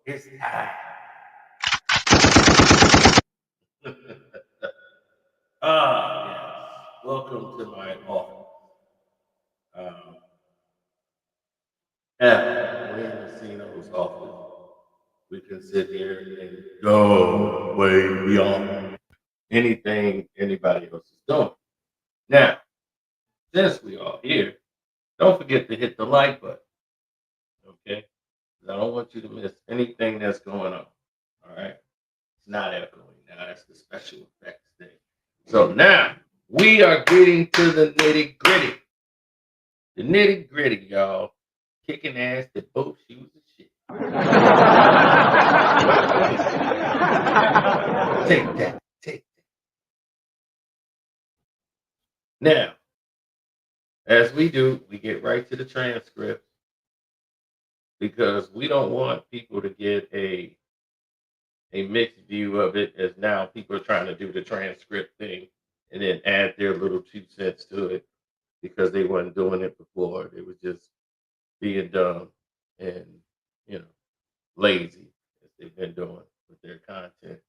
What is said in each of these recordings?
It's time. Yes. Welcome to my office. Um, F, we in Casino's office. We can sit here and go way beyond anything anybody else is doing. Now, since we are here, don't forget to hit the like button, okay? 'Cause I don't want you to miss anything that's going on. All right? It's not echoing now. That's the special effects thing. So now we are getting to the nitty gritty. The nitty gritty, y'all. Kicking ass that both shoes and shit. Take that. Take that. Now, as we do, we get right to the transcript because we don't want people to get a mixed view of it as now people are trying to do the transcript thing and then add their little 2 cents to it because they weren't doing it before. They was just being dumb and, you know, lazy as they've been doing with their content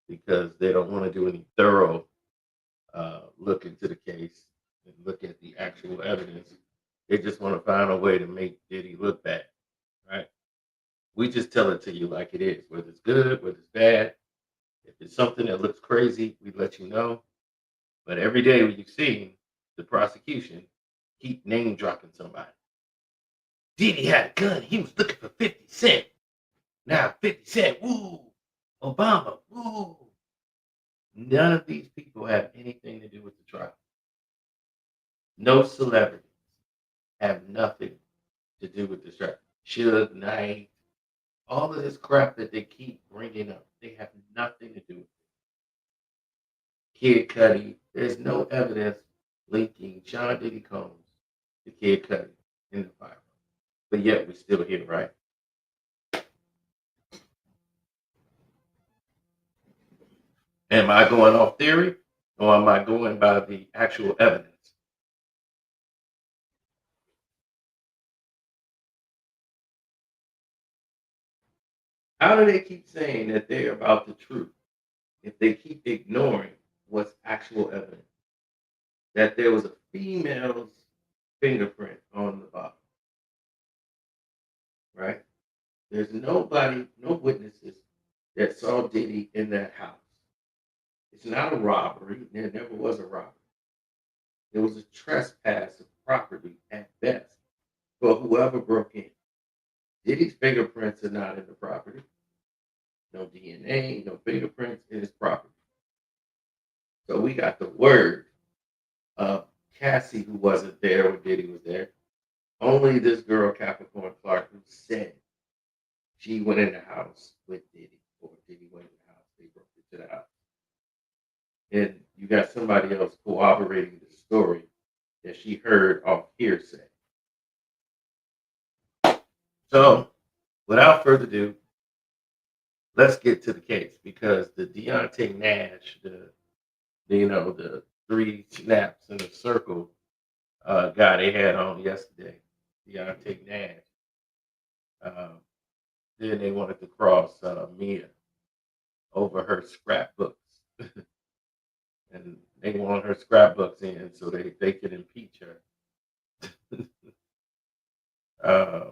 because they don't want to do any thorough look into the case and look at the actual evidence. They just want to find a way to make Diddy look bad, right? We just tell it to you like it is, whether it's good, whether it's bad. If it's something that looks crazy, we let you know. But every day when you see the prosecution keep name dropping somebody. Diddy had a gun. He was looking for 50 Cent. Now 50 Cent, woo. Obama, woo. None of these people have anything to do with the trial. No celebrities have nothing to do with this trial. Suge Knight, all of this crap that they keep bringing up, they have nothing to do with it. Kid Cudi, there's no evidence linking Sean Diddy Combs to Kid Cudi in the file. But yet we're still here, right? Am I going off theory or am I going by the actual evidence? How do they keep saying that they're about the truth if they keep ignoring what's actual evidence? That there was a female's fingerprint on the bottle, right? There's nobody, no witnesses that saw Diddy in that house. It's not a robbery. There never was a robbery. It was a trespass of property at best for whoever broke in. Diddy's fingerprints are not in the property. No DNA, no fingerprints in his property. So we got the word of Cassie, who wasn't there when Diddy was there. Only this girl, Capricorn Clark, who said she went in the house with Diddy, or Diddy went in the house. They broke into the house. And you got somebody else corroborating the story that she heard off hearsay. So, without further ado, let's get to the case because the Deontay Nash, the three snaps in a circle guy they had on yesterday, Deontay Nash. Um, then they wanted to cross Mia over her scrapbooks, and they want her scrapbooks in so they could impeach her. uh,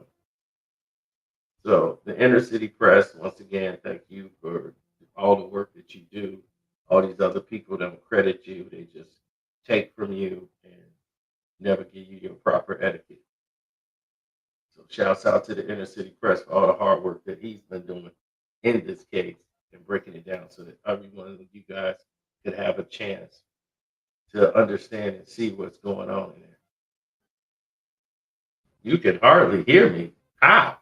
so the inner city press, once again, thank you for all the work that you do. All these other people don't credit you; they just take from you and never give you your proper etiquette. So shouts out to the inner city press for all the hard work that he's been doing in this case and breaking it down so that every one of you guys could have a chance to understand and see what's going on in there. You can hardly hear me. How?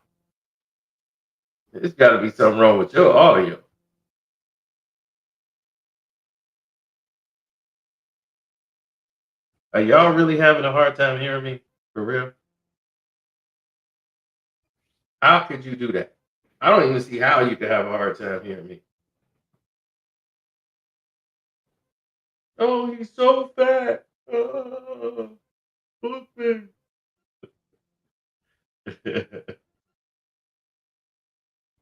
There's got to be something wrong with your audio. Are y'all really having a hard time hearing me? For real? How could you do that? I don't even see how you could have a hard time hearing me. Oh, he's so fat. Oh, look at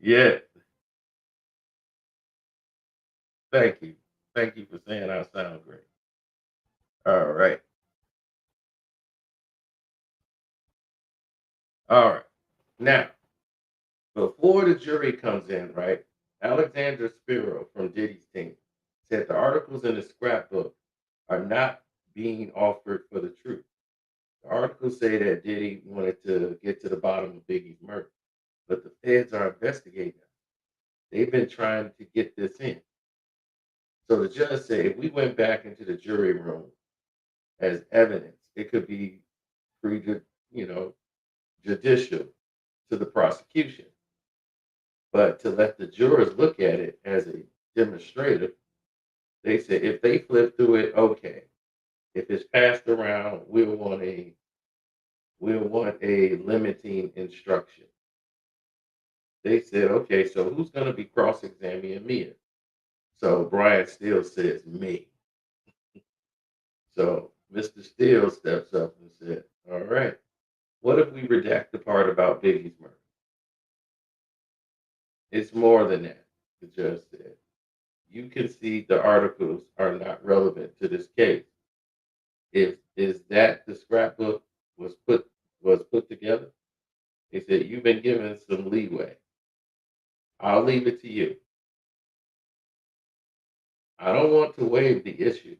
Yeah. Thank you. Thank you for saying I sound great. All right. All right. Now, before the jury comes in, right? Alexander Spiro from Diddy's team said the articles in the scrapbook are not being offered for the truth. The articles say that Diddy wanted to get to the bottom of Biggie's murder, but the feds are investigating. They've been trying to get this in. So the judge said if we went back into the jury room as evidence, it could be pre, you know, judicial to the prosecution. But to let the jurors look at it as a demonstrative, they said if they flip through it, okay. If it's passed around, we'll want a limiting instruction. They said, okay, so who's going to be cross-examining me? So Brian Steele says me. So Mr. Steele steps up and said, all right, what if we redact the part about Biggie's murder? It's more than that, the judge said. You can see the articles are not relevant to this case. If is that the scrapbook was put together? He said, you've been given some leeway. I'll leave it to you. I don't want to waive the issue.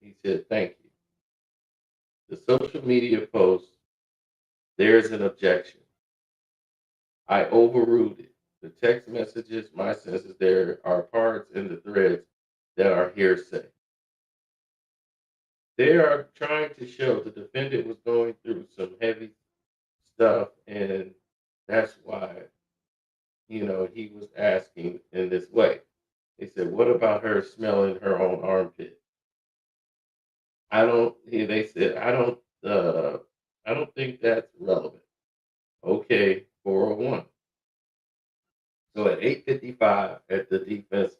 He said, thank you. The social media post, there's an objection. I overruled it. The text messages, my sense is there are parts in the threads that are hearsay. They are trying to show the defendant was going through some heavy stuff, and that's why, he was asking in this way. They said, what about her smelling her own armpit? They said, I don't think that's relevant. Okay, 401. So at 8:55, at the defense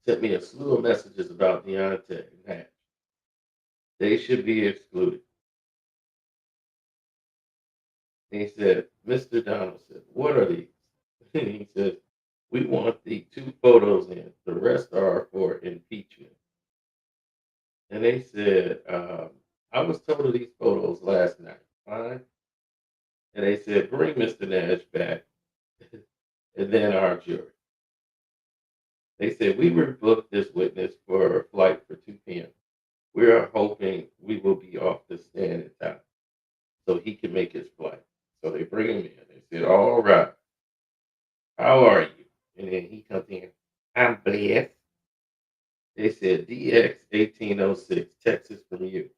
sent me a slew of messages about Deontay and Hatch. They should be excluded. And he said, Mr. Donald said, what are these? And he said, we want the two photos in. The rest are for impeachment. And they said, I was told of these photos last night. Fine. And they said, bring Mr. Nash back and then our jury. They said, we were booked this witness for a flight for 2 p.m. We are hoping we will be off the stand in time so he can make his flight. So they bring him in. They said, all right, how are you? And then he comes in, I'm blessed. They said, DX 1806, Texas from you.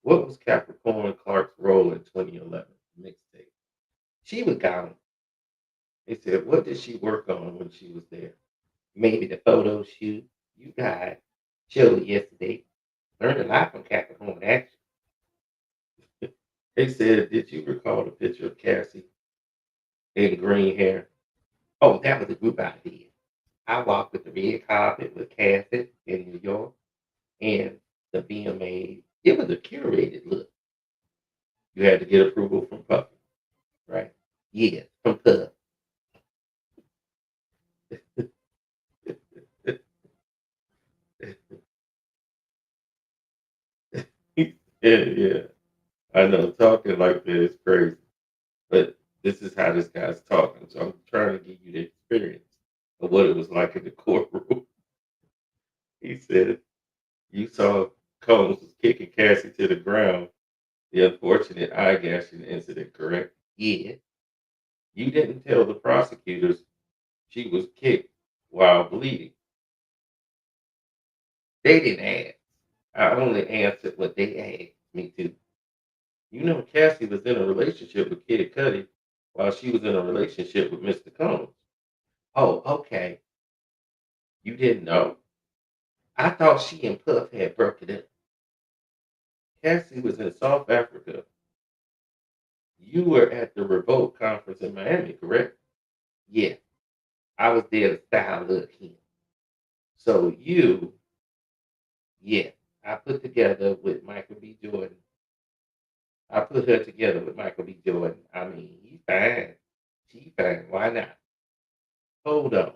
What was Capricorn Clark's role in 2011 mixtape? She was gone. They said, what did she work on when she was there? Maybe the photo shoot you got showed yesterday. Learned a lot from Capricorn, actually. They said, did you recall the picture of Cassie in green hair? Oh, that was a group idea. I walked with the red carpet with Cassie in New York and the VMA. It was a curated look. You had to get approval from Puffy, right? Yeah, from Puff. Yeah, yeah. I know talking like that is crazy, but this is how this guy's talking. So I'm trying to give you the experience of what it was like in the courtroom. He said, you saw Combs was kicking Cassie to the ground, the unfortunate eye gashing incident, correct? Yeah. You didn't tell the prosecutors she was kicked while bleeding. They didn't ask. I only answered what they asked me to. Cassie was in a relationship with Kid Cudi while she was in a relationship with Mr. Combs. Oh, okay. You didn't know? I thought she and Puff had broken up. Cassie was in South Africa. You were at the Revolt conference in Miami, correct? Yeah, I was there to style up him. So yeah, I put together with Michael B. Jordan. I put her together with Michael B. Jordan. I mean, he's fine. She fine. Why not? Hold on.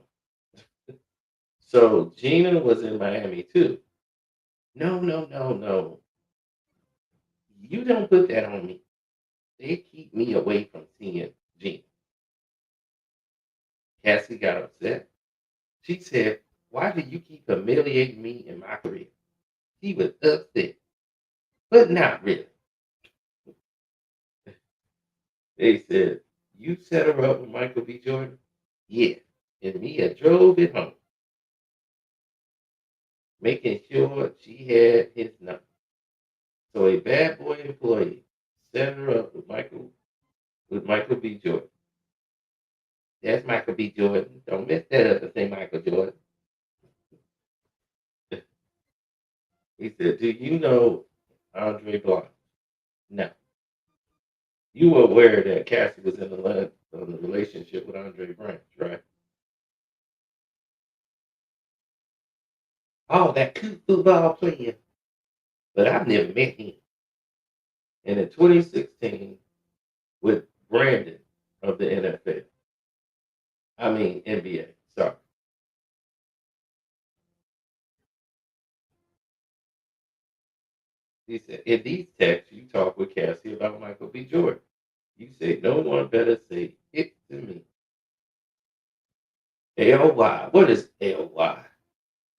So Gina was in Miami too. No, no, no, no. You don't put that on me. They keep me away from seeing Gina. Cassie got upset. She said, "Why do you keep humiliating me in my career?" She was upset, but not really. They said, "You set her up with Michael B. Jordan?" Yeah. And Mia drove it home, making sure she had his number. So a bad boy employee set her up with Michael B. Jordan. That's Michael B. Jordan. Don't mess that up and say Michael Jordan. He said, "Do you know Andre Blanc?" No. You were aware that Cassie was in the relationship with Andre Branch, right? Oh, that cute football player. But I've never met him. And in 2016, with Brandon of the NFL, I mean NBA, sorry. He said, in these texts, you talk with Cassie about Michael B. Jordan. You say, no one better say it to me. L-Y. What is L-Y?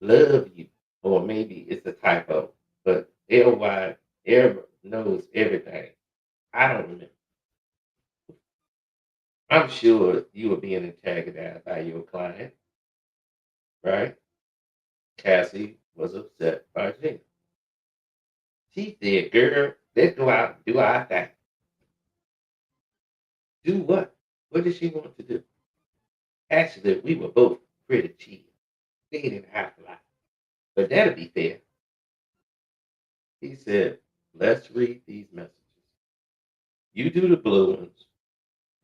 Love you. Or maybe it's a typo. But L-Y, everybody knows everything. I don't remember. I'm sure you were being antagonized by your client, right? Cassie was upset by Gina. She said, girl, let's go out and do our thing. Do what? What did she want to do? Actually, we were both pretty chill. They didn't have to lie. But that'll be fair. He said, let's read these messages. You do the blue ones,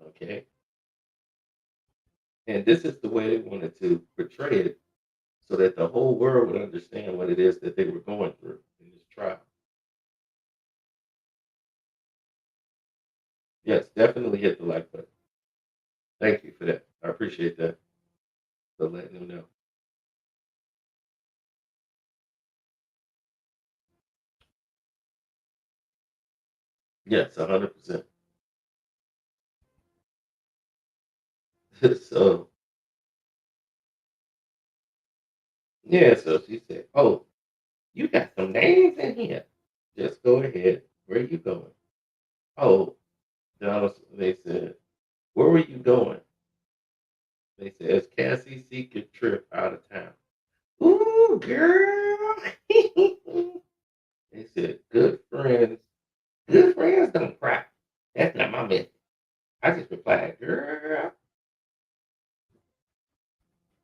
okay? And this is the way they wanted to portray it so that the whole world would understand what it is that they were going through in this trial. Yes, definitely hit the like button. Thank you for that. I appreciate that for letting them know. Yes, 100%. So, yeah, so she said, oh, you got some names in here. Just go ahead. Where you going? Oh, Donald, they said, where were you going? They said, it's Cassie's secret trip out of town. Ooh, girl. They said, good friends. Good friends don't cry. That's not my message. I just replied, girl.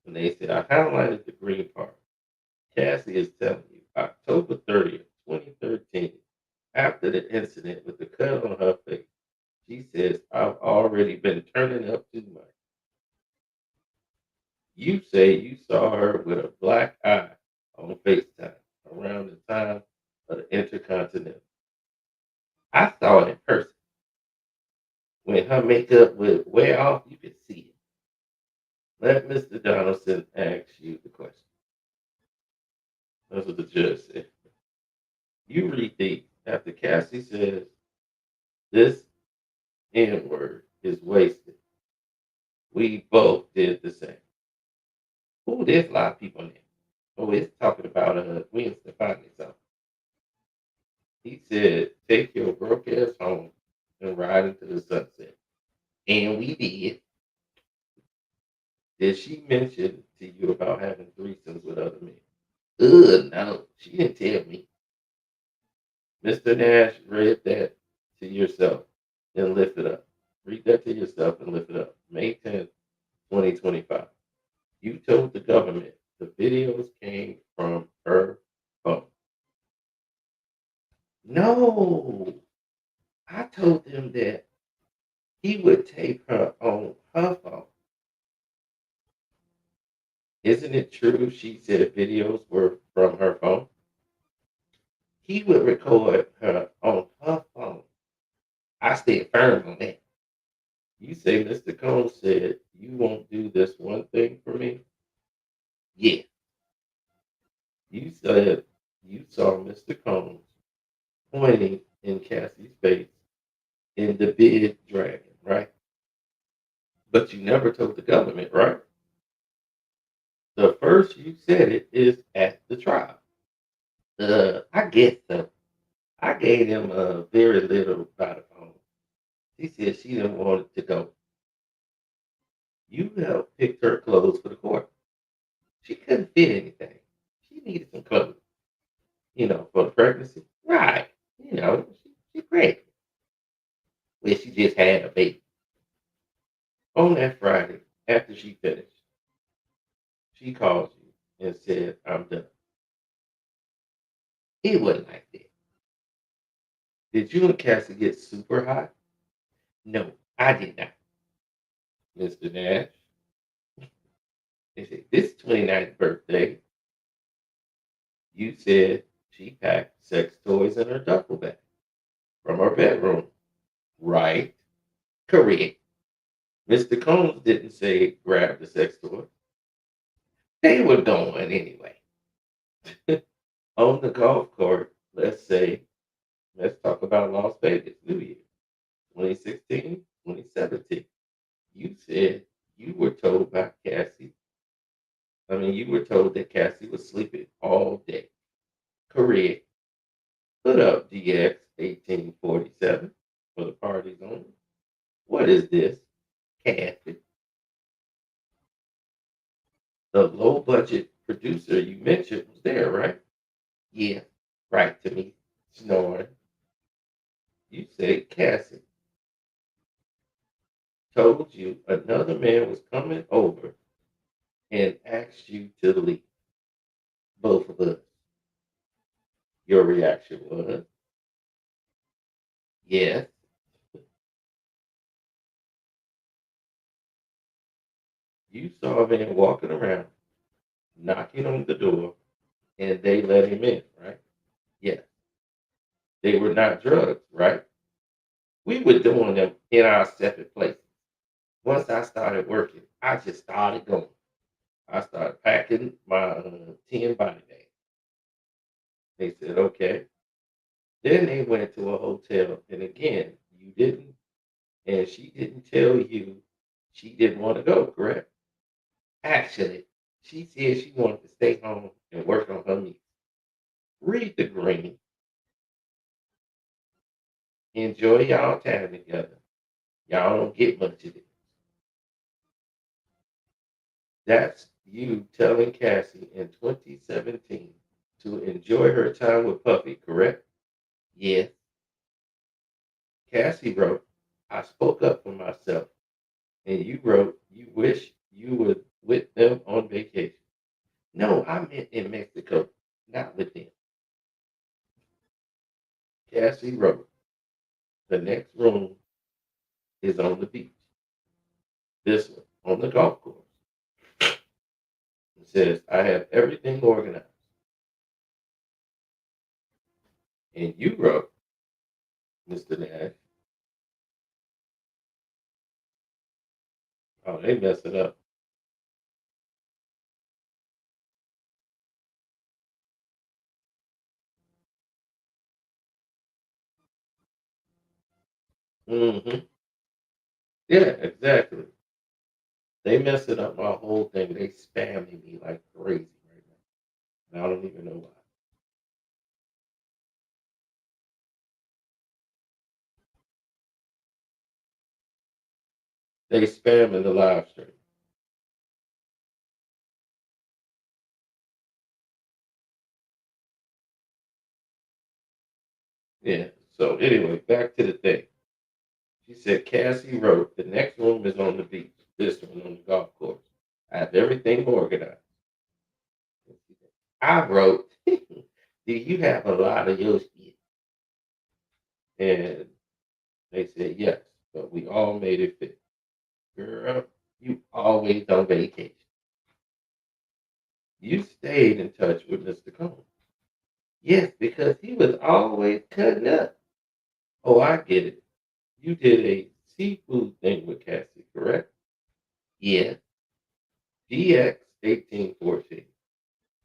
And they said, I highlighted the green part. Cassie is telling you, October 30th, 2013, after the incident with the cut on her face, she says, I've already been turning up too much. You say you saw her with a black eye on FaceTime around the time of the Intercontinental. I saw it in person. When her makeup would wear off, you could see it. Let Mr. Donaldson ask you the question. That's what the judge said. You read these. After Cassie says, this N word is wasted. We both did the same. Oh, there's a lot of people in there. Oh, it's talking about Gwen Stefani something. He said, take your broke ass home and ride into the sunset. And we did. Did she mention to you about having threesomes with other men? No, she didn't tell me. Mr. Nash read that to yourself and lift it up. Read that to yourself and lift it up. May 10th, 2025. You told the government the videos came from her phone. No, I told them that he would tape her on her phone. Isn't it true she said videos were from her phone? He would record her on her phone. I stayed firm on that. You say Mr. Combs said you won't do this one thing for me? Yeah. You said you saw Mr. Combs pointing in Cassie's face in the big dragon, right? But you never told the government, right? The first you said it is at the trial. I guess so. I gave him very little by the phone. She said she didn't want it to go. You helped pick her clothes for the court. She couldn't fit anything. She needed some clothes, for the pregnancy. Right. She's pregnant. Well, she just had a baby. On that Friday, after she finished, she called you and said, I'm done. It wasn't like that. Did you and Cassie get super hot? No, I did not. Mr. Nash, they said, this 29th birthday, you said she packed sex toys in her duffel bag from her bedroom. Right? Correct. Mr. Combs didn't say grab the sex toy. They were going anyway. On the golf court, let's talk about Las Vegas, New Year, 2016, 2017. You said you were told by Cassie. You were told that Cassie was sleeping all day. Correct. Put up DX 1847 for the parties only. What is this? Cassie, the low budget producer you mentioned was there, right? Yeah, right to me, snoring. You said Cassie told you another man was coming over and asked you to leave. Both of us. Your reaction was, yes. You saw a man walking around, knocking on the door, and they let him in, right? Yes. They were not drugs, right? We were doing them in our separate places. Once I started working, I just started going. I started packing my 10 body bags. They said, okay. Then they went to a hotel, and again, you didn't, and she didn't tell you she didn't want to go, correct? Actually, she said she wanted to stay home and work on her music. Read the green, enjoy y'all time together. Y'all don't get much of it. That's you telling Cassie in 2017 to enjoy her time with Puffy, correct? Yes. Cassie wrote, I spoke up for myself. And you wrote, you wish you were with them on vacation. No, I meant in Mexico, not with them. Cassie wrote, the next room is on the beach. This one on the golf course. It says, I have everything organized. And you wrote, Mr. Nash, oh, they messed it up. Hmm. Yeah, exactly. They messed it up my whole thing. They spamming me like crazy right now. And I don't even know why. They spamming the live stream. Yeah. So anyway, back to the thing. She said Cassie wrote, the next room is on the beach. This one on the golf course. I have everything organized. I wrote, do you have a lot of your shit? And they said yes, but we all made it fit. Girl, you always on vacation. You stayed in touch with Mr. Combs. Yes, because he was always cutting up. Oh, I get it. You did a seafood thing with Cassie, correct? Yeah. DX 1814.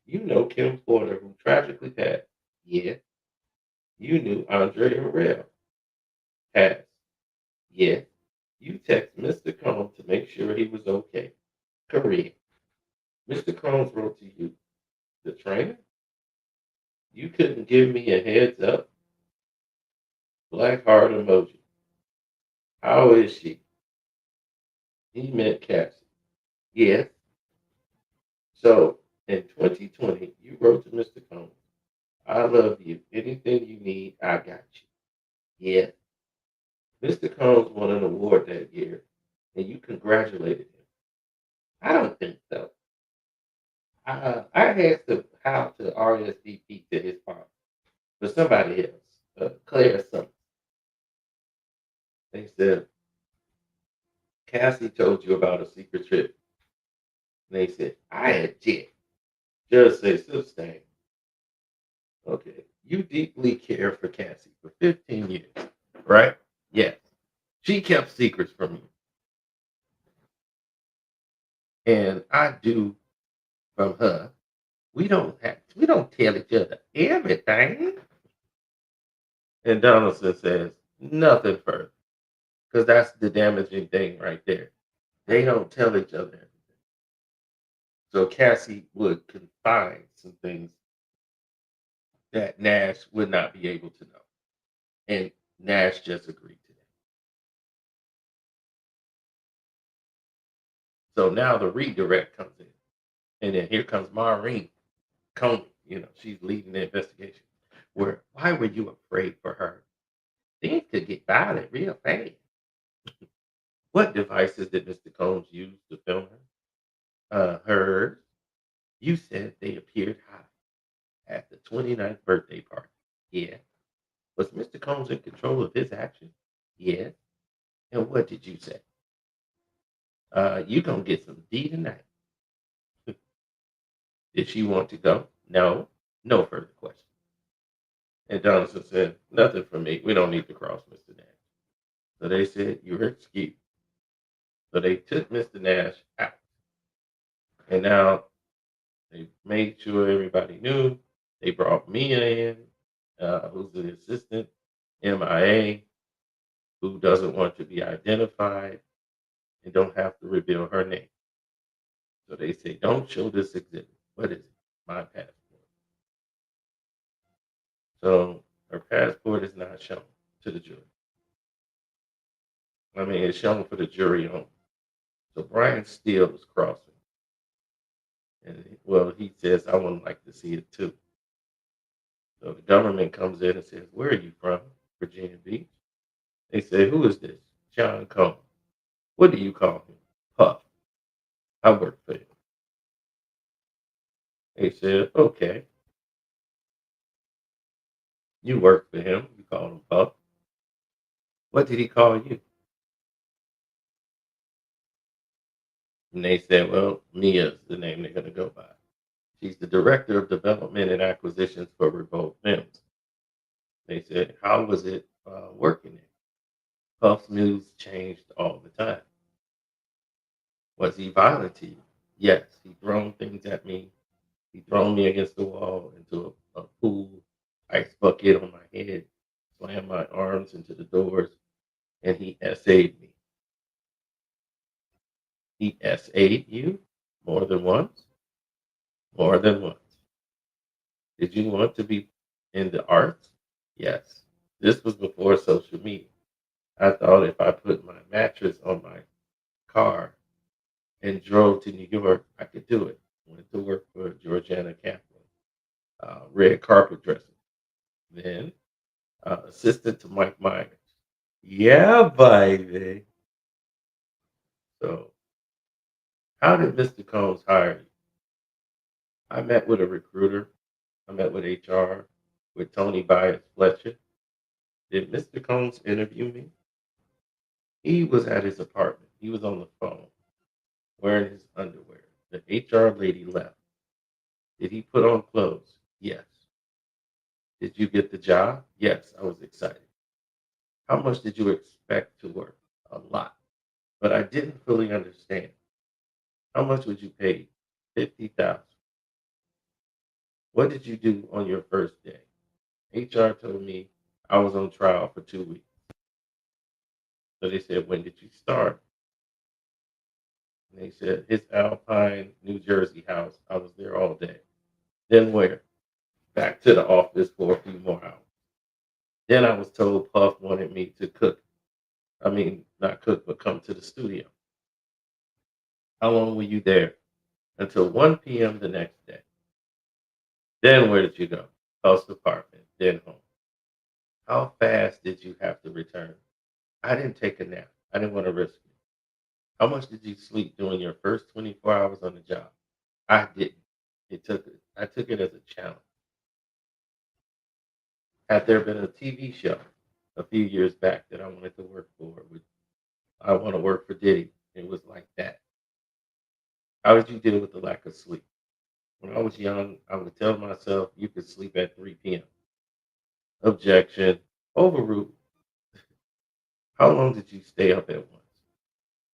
You know Kim Porter, who tragically passed. Yeah. You knew Andre Harrell passed. Yeah. You text Mr. Combs to make sure he was okay. Correct. Mr. Combs wrote to you, the trainer? You couldn't give me a heads up? Black heart emoji. How is she? He meant Cassie. Yes. So in 2020, you wrote to Mr. Combs, I love you. Anything you need, I got you. Yes. Mr. Combs won an award that year, and you congratulated him. I don't think so. I asked him how to RSVP to his party for somebody else, Claire something. They said, Cassie told you about a secret trip. And they said, I had jet. Just say, sustain. Okay. You deeply care for Cassie for 15 years, right? Yes. She kept secrets from you. And I do from her. We don't tell each other everything. And Donaldson says, nothing further. Because that's the damaging thing right there. They don't tell each other everything. So Cassie would confide some things that Nash would not be able to know. And Nash just agreed to that. So now the redirect comes in. And then here comes Maureen Coney. She's leading the investigation. Why were you afraid for her? Things could get violent real fast. What devices did Mr. Combs use to film her? Hers. You said they appeared high at the 29th birthday party. Yeah. Was Mr. Combs in control of his actions? Yes. And what did you say? You gonna get some D tonight. Did she want to go? No. No further questions. And Donaldson said, nothing for me. We don't need to cross Mr. Nash. So they said, you're excused. So they took Mr. Nash out. And now they made sure everybody knew. They brought Mia in, who's the assistant, MIA, who doesn't want to be identified and don't have to reveal her name. So they say, don't show this exhibit. What is it? My passport. So her passport is not shown to the jury. I mean, it's shown for the jury only. So Brian Steele is crossing. And well, he says, I would like to see it too. So the government comes in and says, where are you from? Virginia Beach. They say, who is this? Sean Combs. What do you call him? Puff. I work for him. They said, okay. You work for him. You call him Puff. What did he call you? And they said, well, Mia's the name they're going to go by. She's the director of development and acquisitions for Revolt Films. They said, how was it working there? Puff's moods changed all the time. Was he violent to you? Yes. He thrown things at me. He thrown me against the wall into a pool, ice bucket on my head, slammed my arms into the doors, and he SA'd me. He SA'd you more than once? More than once. Did you want to be in the arts? Yes. This was before social media. I thought if I put my mattress on my car and drove to New York, I could do it. Went to work for Georgiana Kaplan, red carpet dressing. Then assistant to Mike Myers. Yeah, baby. So how did Mr. Combs hire you? I met with a recruiter. I met with HR, with Tony Byers Fletcher. Did Mr. Combs interview me? He was at his apartment. He was on the phone wearing his underwear. The HR lady left. Did he put on clothes? Yes. Did you get the job? Yes, I was excited. How much did you expect to work? A didn't fully understand. How much would you pay? 50,000. What did you do on your first day? HR told me I was on trial for 2 weeks. So they said, when did you start? And they said, his Alpine, New Jersey house. I was there all day. Then where? Back to the office for a few more hours. Then I was told Puff wanted me to cook. I mean, not cook, but come to the studio. How long were you there? Until 1 p.m. the next day. Then where did you go? Puff's apartment, then home. How fast did you have to return? I didn't take a nap. I didn't want to risk it. How much did you sleep during your first 24 hours on the job? I didn't. I took it as a challenge. Had there been a TV show a few years back that I wanted to work for, I want to work for Diddy. It was like that. How did you deal with the lack of sleep? When I was young, I would tell myself you could sleep at 3 p.m. Objection. Overruled. How long did you stay up at once?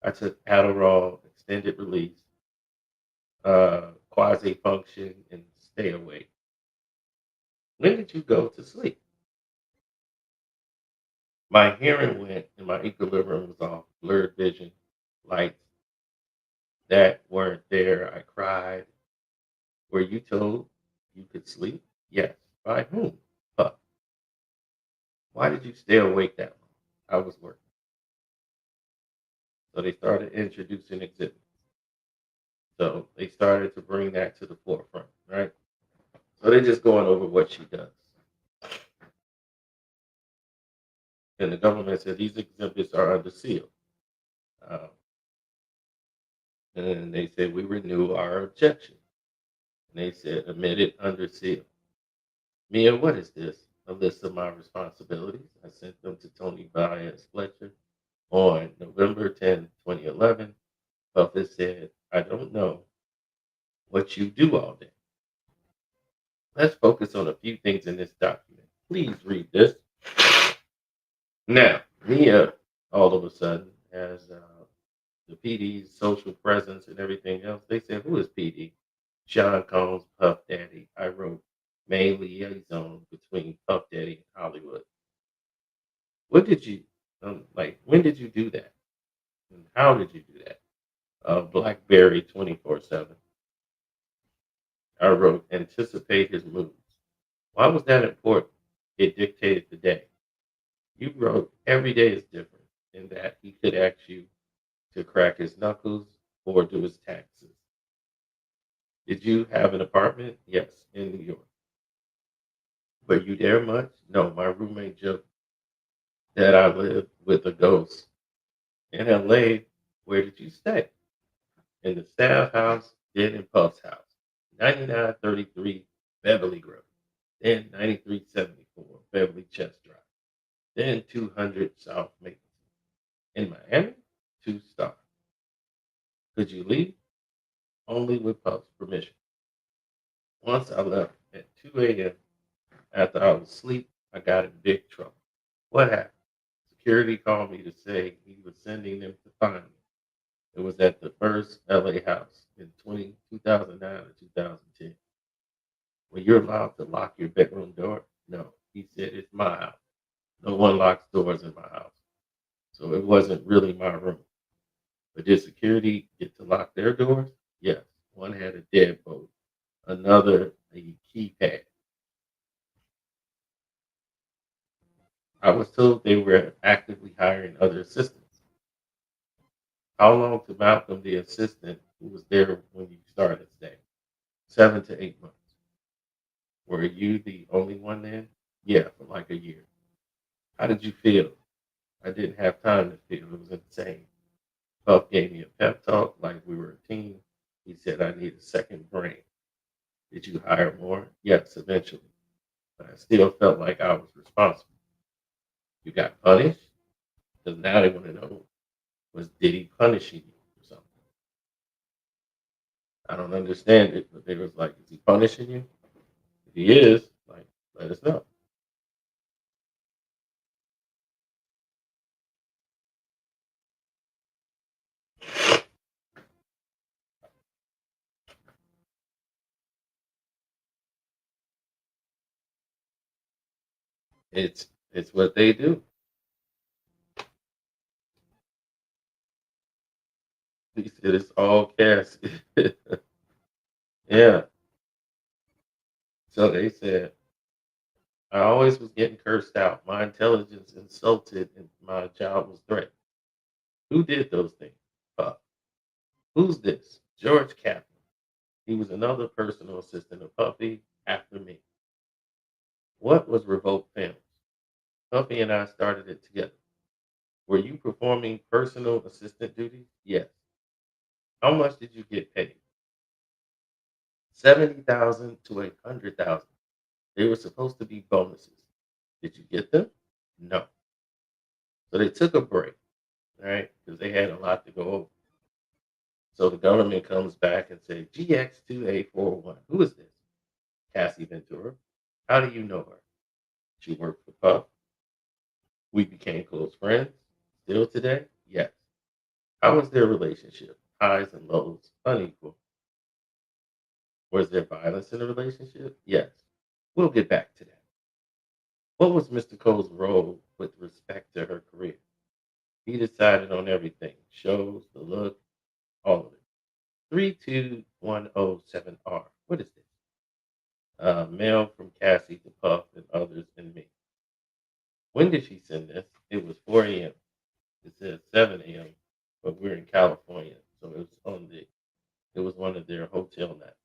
I took Adderall, extended release, quasi function, and stay awake. When did you go to sleep? My hearing went and my equilibrium was off, blurred vision, lights that weren't there. I cried. Were you told you could sleep? Yes. By whom? Puff. Why did you stay awake that long? I was working. So they started introducing exhibits. So they started to bring that to the forefront, right? So they're just going over what she does. And the government said these exhibits are under seal. Uh, and then they said we renew our objection. And they said admit it under seal. Mia, what is this? A list of my responsibilities. I sent them to Tony Baez Fletcher on November 10, 2011. Buffett said, I don't know what you do all day. Let's focus on a few things in this document. Please read this. Now, Mia, all of a sudden, has the PD's social presence and everything else. They said, who is PD? Sean Combs, Puff Daddy. I wrote main liaison between Puff Daddy and Hollywood. What did you, when did you do that? And how did you do that? Blackberry 24/7. I wrote, anticipate his moves. Why was that important? It dictated the day. You wrote, every day is different in that he could ask you to crack his knuckles or do his taxes. Did you have an apartment? Yes, in New York. Were you there much? No, my roommate joked that I lived with a ghost. In LA, where did you stay? In the staff house, then in Puff's house. 9933 Beverly Grove. Then 9374 Beverly Chest Drive. Then 200 South Maple. In Miami, 2-star. Could you leave? Only with Puff's permission. Once I left at 2 a.m. after I was asleep, I got in big trouble. What happened? Security called me to say he was sending them to find me. It was at the first LA house in 2009 or 2010. When you're allowed to lock your bedroom door? No. He said, it's my house. No one locks doors in my house. So it wasn't really my room. But did security get to lock their doors? Yes. One had a deadbolt, another a keypad. I was told they were actively hiring other assistants. How long to Malcolm, the assistant who was there when you started, stay? 7 to 8 months. Were you the only one then? Yeah, for like a year. How did you feel? I didn't have time to feel. It was insane. Puff gave me a pep talk like we were a team. He said I need a second brain. Did you hire more? Yes, eventually. But I still felt like I was responsible. You got punished? Because now they want to know, was Diddy punishing you or something? I don't understand it, but they was like, is he punishing you? If he is, like, let us know. It's what they do. He said it's all Cassie. Yeah. So they said I always was getting cursed out. My intelligence insulted, and my job was threatened. Who did those things? Fuck. Who's this? George Kaplan. He was another personal assistant of Puffy after me. What was Revolt Films? Puffy and I started it together. Were you performing personal assistant duties? Yes. How much did you get paid? 70,000 to 100,000. They were supposed to be bonuses. Did you get them? No. So they took a break, right? Because they had a lot to go over. So the government comes back and says, GX2841. Who is this? Cassie Ventura. How do you know her? She worked for Puff. We became close friends. Still today? Yes. How was their relationship? Highs and lows, unequal. Was there violence in the relationship? Yes. We'll get back to that. What was Mr. Cole's role with respect to her career? He decided on everything shows, the look, all of it. 32107R. What is this? Mail from Cassie to Puff and others and me. When did she send this? It was 4 a.m. It says 7 a.m., but we're in California, so it was one of their hotel nights.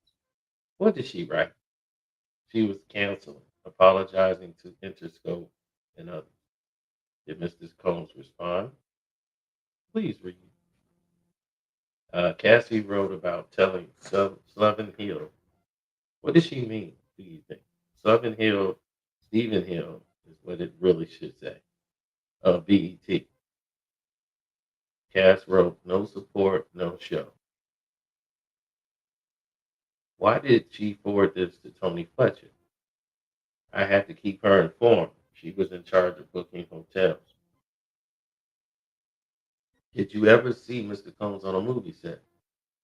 What did she write? She was canceling, apologizing to Interscope and others. Did Mrs. Combs respond? Please read. Cassie wrote about telling Slovin Hill. What does she mean, do you think? Slovin Hill, Stephen Hill is what it really should say. BET. Cass wrote, no support, no show. Why did she forward this to Tony Fletcher? I had to keep her informed. She was in charge of booking hotels. Did you ever see Mr. Combs on a movie set?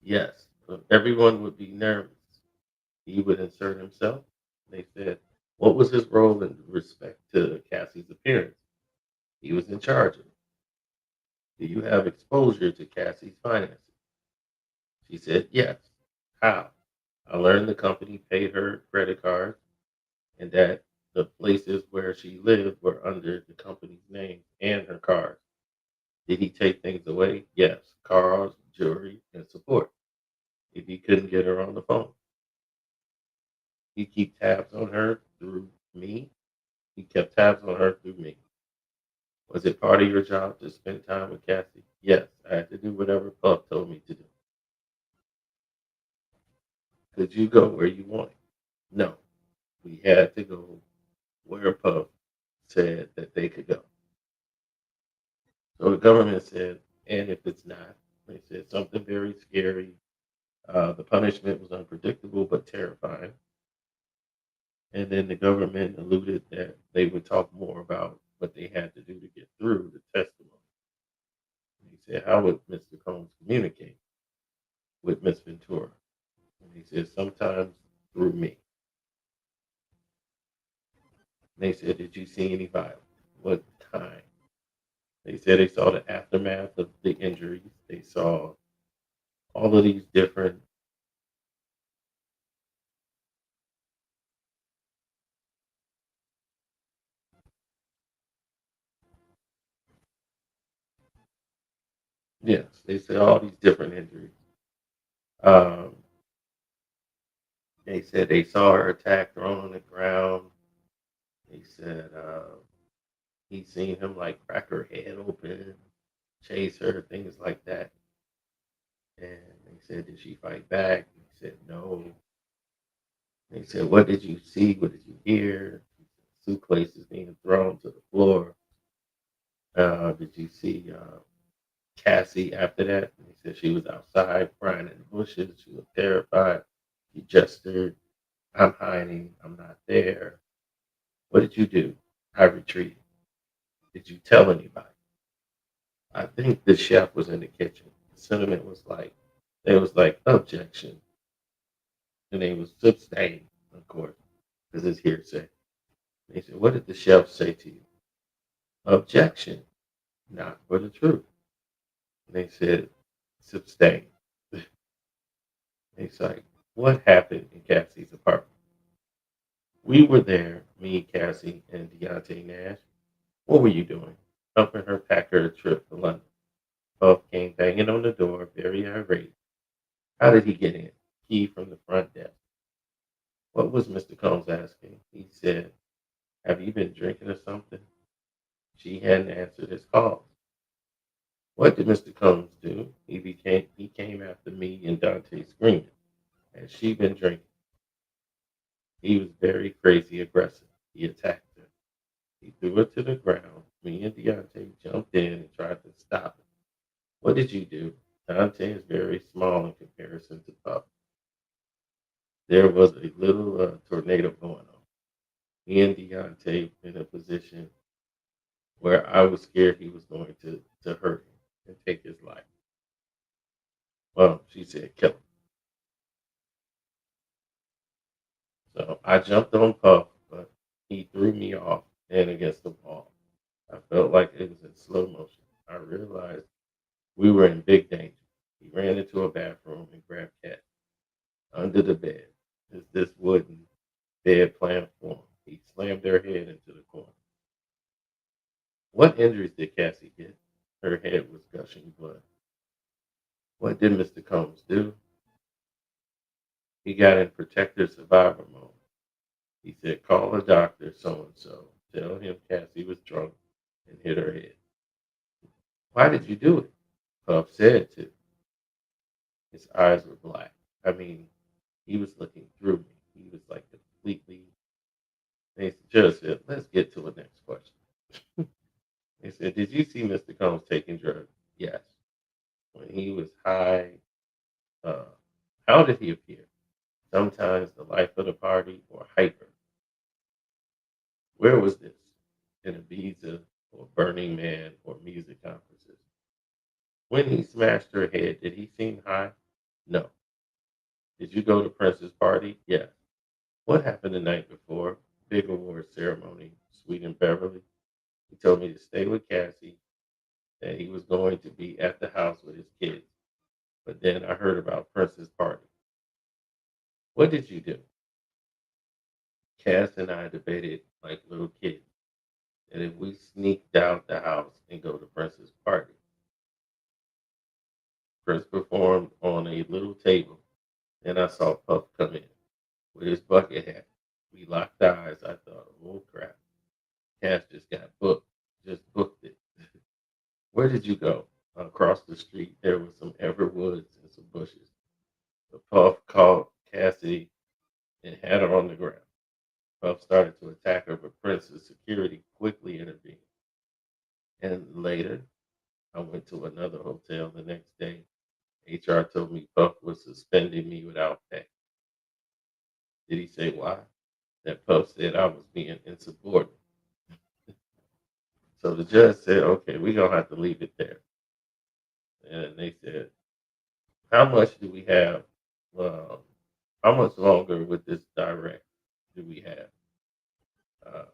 Yes, but everyone would be nervous. He would insert himself. They said, what was his role in respect to Cassie's appearance? He was in charge of it. Do you have exposure to Cassie's finances? She said, yes. How? I learned the company paid her credit cards and that the places where she lived were under the company's name and her cards. Did he take things away? Yes. Cars, jewelry, and support. If he couldn't get her on the phone, he keep tabs on her through me. He kept tabs on her through me. Was it part of your job to spend time with Cassie? Yes, I had to do whatever Puff told me to do. Could you go where you wanted? No, we had to go where Puff said that they could go. So the government said, and if it's not, they said something very scary. The punishment was unpredictable but terrifying. And then the government alluded that they would talk more about what they had to do to get through the testimony. He said, how would Mr. Combs communicate with Miss Ventura? And he said, sometimes through me. And they said, did you see any violence? What kind? They said they saw the aftermath of the injuries. They saw all of these different, yes, they said all these different injuries. Um, they said they saw her attack thrown on the ground. They said he seen him like crack her head open, chase her, things like that. And they said, did she fight back? He said, no. They said, what did you see? What did you hear? Suitcases being thrown to the floor. Did you see Cassie after that? And he said she was outside crying in the bushes. She looked terrified. She gestured, I'm hiding. I'm not there. What did you do? I retreated. Did you tell anybody? I think the chef was in the kitchen. The sentiment was like, they was like, objection. And they was abstaining, of course, because it's hearsay. They said, "What did the chef say to you?" "Objection, not for the truth." And they said, "Sustain." He's like, "What happened in Cassie's apartment?" "We were there, me, Cassie, and Deontay Nash." "What were you doing?" "Helping her pack her trip to London." Puff came banging on the door, very irate. "How did he get in?" "Key from the front desk." What was Mr. Combs asking? He said, "Have you been drinking or something?" She hadn't answered his calls. What did Mr. Combs do? He came after me and Dante screaming. Had she been drinking? He was very crazy aggressive. He attacked her. He threw her to the ground. Me and Deontay jumped in and tried to stop him. What did you do? Dante is very small in comparison to Puff. There was a little tornado going on. Me and Deontay in a position where I was scared he was going to hurt him and take his life. Well, she said, "Kill him." So I jumped on Puff, but he threw me off and against the wall. I felt like it was in slow motion. I realized we were in big danger. He ran into a bathroom and grabbed Cat under the bed. Is this wooden bed platform? He slammed her head into the corner. What injuries did Cassie get? Her head was gushing blood. What did Mr. Combs do? He got in protective survivor mode. He said, "Call a doctor, so and so. Tell him Cassie was drunk and hit her head." "Why did you do it?" Puff said to. His eyes were black. I mean, he was looking through me. He was like completely. They just said, "Let's get to the next question." They said, "Did you see Mr. Combs taking drugs?" "Yes." "When he was high, uh, how did he appear?" "Sometimes the life of the party or hyper." "Where was this?" "In Ibiza or Burning Man or music conferences." "When he smashed her head, did he seem high?" "No." "Did you go to Prince's party?" "Yes." "What happened the night before?" "Big award ceremony, Sweet and Beverly." He told me to stay with Cassie, that he was going to be at the house with his kids. But then I heard about Prince's party. "What did you do?" Cass and I debated like little kids that if we sneaked out the house and go to Prince's party. Prince performed on a little table, and I saw Puff come in with his bucket hat. We locked eyes. I thought, "Oh crap, Cass just booked it." "Where did you go?" "Across the street, there was some everwoods and some bushes." The Puff called Cassidy and had her on the ground. Puff started to attack her, but Prince's security quickly intervened. And later, I went to another hotel the next day. HR told me Puff was suspending me without pay. Did he say why? That Puff said I was being insubordinate. So the judge said, "Okay, we're going to have to leave it there." And they said, "How much do we have? Um, how much longer with this direct do we have?" Uh,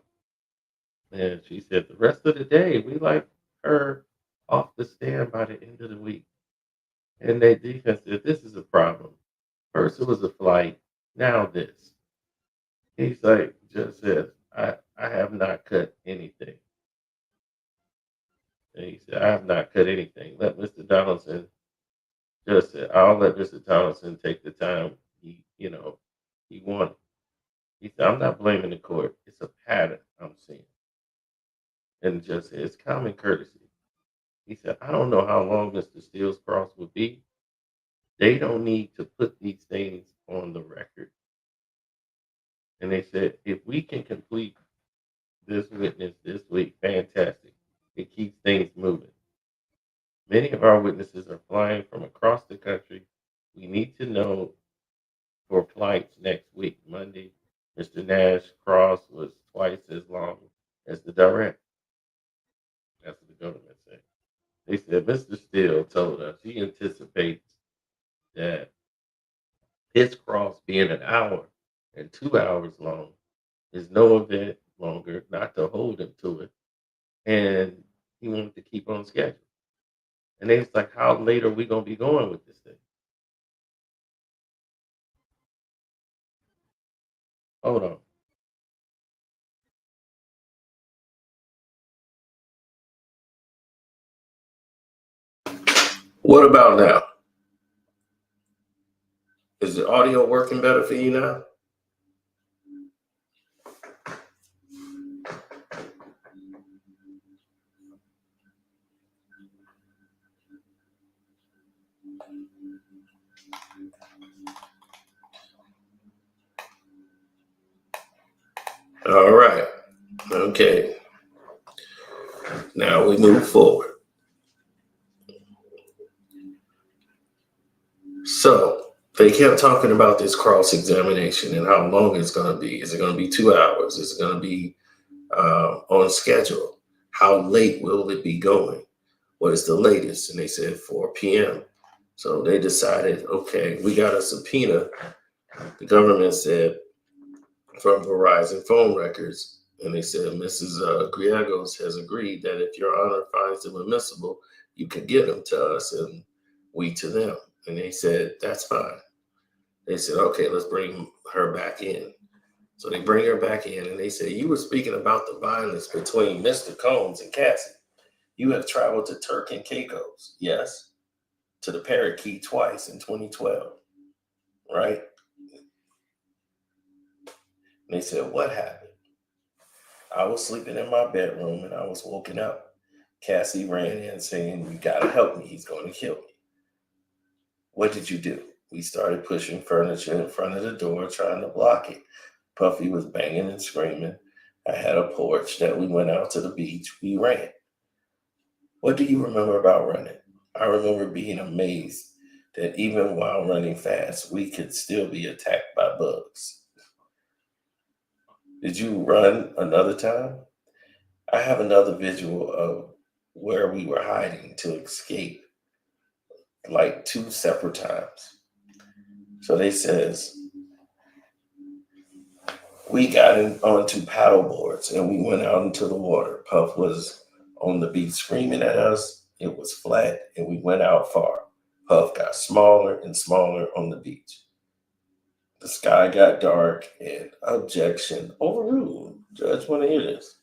and she said, "The rest of the day, we like her off the stand by the end of the week." And they defense said, "This is a problem. First it was a flight, now this." He's like, just says, I have not cut anything. And he said, "I have not cut anything. Let Mr. Donaldson," just said, "I'll let Mr. Donaldson take the time he wanted." He said, "I'm not blaming the court. It's a pattern I'm seeing." And just said, "It's common courtesy." He said, "I don't know how long Mr. Steele's cross will be. They don't need to put these things on the record." And they said, "If we can complete this witness this week, fantastic. It keeps things moving. Many of our witnesses are flying from across the country. We need to know for flights next week. Monday, Mr. Nash cross was twice as long as the direct." That's what the government said. They said Mr. Steele told us he anticipates that his cross being an hour and 2 hours long is no event longer, not to hold him to it. And he wanted to keep on schedule. And they was like, how late are we gonna be going with this thing? Hold on. What about now? Is the audio working better for you now? All right. Okay. Now we move forward. So they kept talking about this cross examination and how long it's going to be. Is it going to be 2 hours? Is it going to be on schedule? How late will it be going? What is the latest? And they said 4 p.m. So they decided, okay, we got a subpoena. The government said from Verizon phone records, and they said Mrs. Griegos has agreed that if Your Honor finds them admissible, you can give them to us and we to them. And they said, that's fine. They said, okay, let's bring her back in. So they bring her back in and they say, you were speaking about the violence between Mr. Combs and Cassie. You have traveled to Turk and Caicos, yes, to the Parakeet twice in 2012, right? And they said, what happened? I was sleeping in my bedroom and I was woken up. Cassie ran in saying, you gotta help me, he's gonna kill me. What did you do? We started pushing furniture in front of the door, trying to block it. Puffy was banging and screaming. I had a porch that we went out to the beach. We ran. What do you remember about running? I remember being amazed that even while running fast, we could still be attacked by bugs. Did you run another time? I have another visual of where we were hiding to escape, like 2 separate times. So they says, we got onto paddle boards and we went out into the water. Puff was on the beach screaming at us. It was flat and we went out far. Puff got smaller and smaller on the beach. The sky got dark and objection overruled. Judge, want to hear this?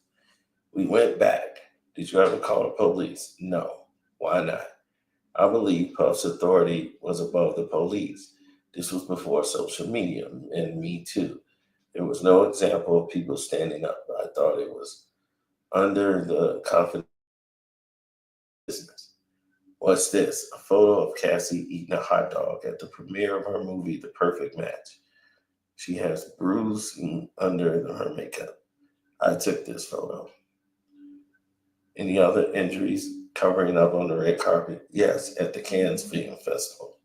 We went back. Did you ever call the police? No. Why not? I believe Puff's authority was above the police. This was before social media and Me Too. There was no example of people standing up. I thought it was under the confidence business. What's this? A photo of Cassie eating a hot dog at the premiere of her movie, The Perfect Match. She has bruising under her makeup. I took this photo. Any other injuries covering up on the red carpet? Yes, at the Cannes Film Festival.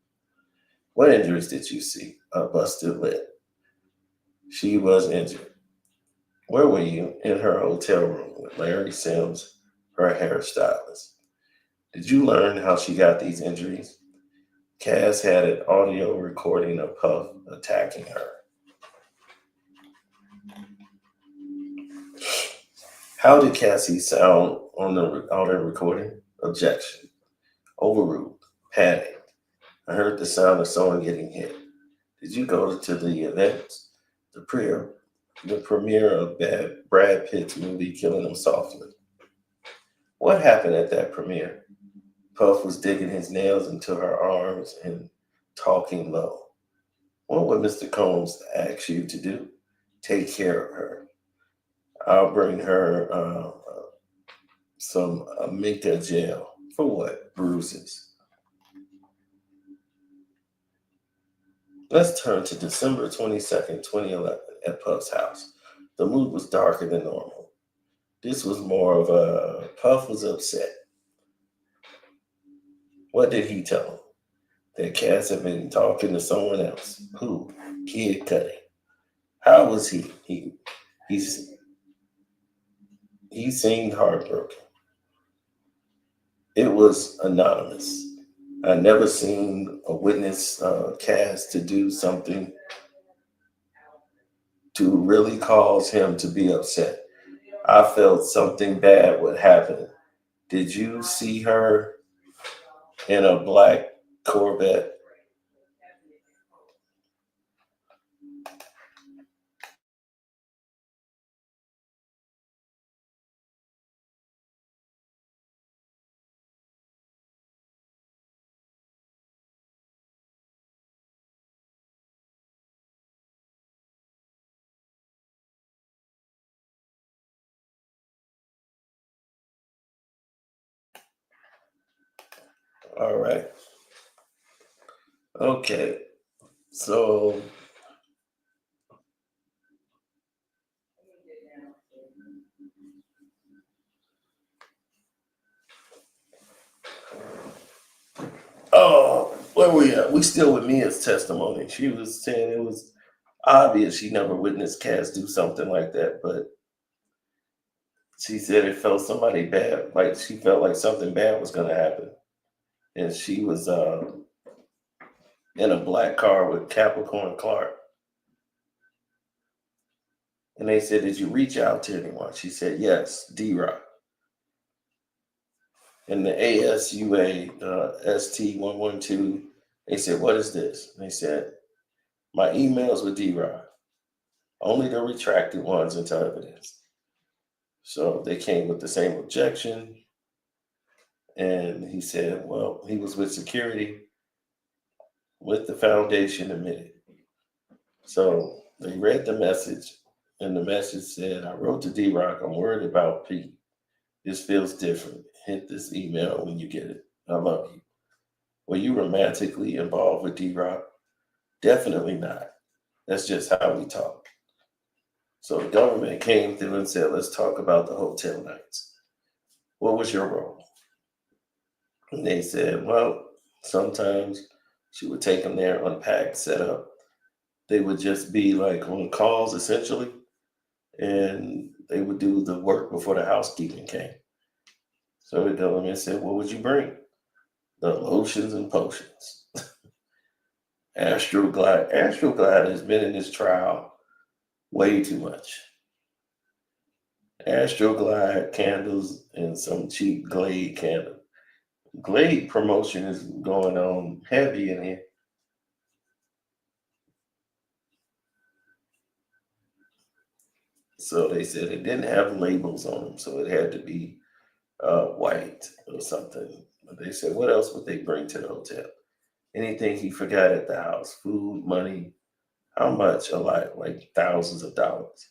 What injuries did you see? A busted lip. She was injured. Where were you? In her hotel room with Larry Sims, her hairstylist. Did you learn how she got these injuries? Cass had an audio recording of Puff attacking her. How did Cassie sound on the audio recording? Objection. Overruled. Panicked. I heard the sound of someone getting hit. Did you go to the event? The premiere of Brad Pitt's movie Killing Him Softly. What happened at that premiere? Puff was digging his nails into her arms and talking low. What would Mr. Combs ask you to do? Take care of her. I'll bring her some Minka gel. For what? Bruises. Let's turn to December 22nd, 2011, at Puff's house. The mood was darker than normal. This was more of a Puff was upset. What did he tell him? That Cass had been talking to someone else. Who? Kid Cudi. How was he? He's he seemed heartbroken. It was anonymous. I never seen a witness Cass to do something to really cause him to be upset. I felt something bad would happen. Did you see her in a black Corvette? All right. Okay. So, oh, where we at? We still with Mia's testimony. She was saying it was obvious she never witnessed Cass do something like that, but she said it felt somebody bad, like she felt like something bad was going to happen. And she was in a black car with Capricorn Clark. And they said, "Did you reach out to anyone?" She said, "Yes, D Rock." And the ASUA ST112, they said, "What is this?" And they said, "My emails with D Rock, only the retracted ones into evidence." So they came with the same objection. And he said, well, he was with security with the foundation admitted. So they read the message, and the message said, "I wrote to D Rock, I'm worried about Pete. This feels different. Hit this email when you get it. I love you." Were you romantically involved with D Rock? Definitely not. That's just how we talk. So the government came through and said, let's talk about the hotel nights. What was your role? And they said, well, sometimes she would take them there, unpack, set up. They would just be like on calls essentially, and they would do the work before the housekeeping came. So the government said, what would you bring? The lotions and potions. Astroglide. Astroglide has been in this trial way too much. Astroglide candles and some cheap Glade candle. Glade promotion is going on heavy in here. So they said it didn't have labels on them, so it had to be white or something. But they said, what else would they bring to the hotel? Anything he forgot at the house, food, money, how much? A lot, like thousands of dollars.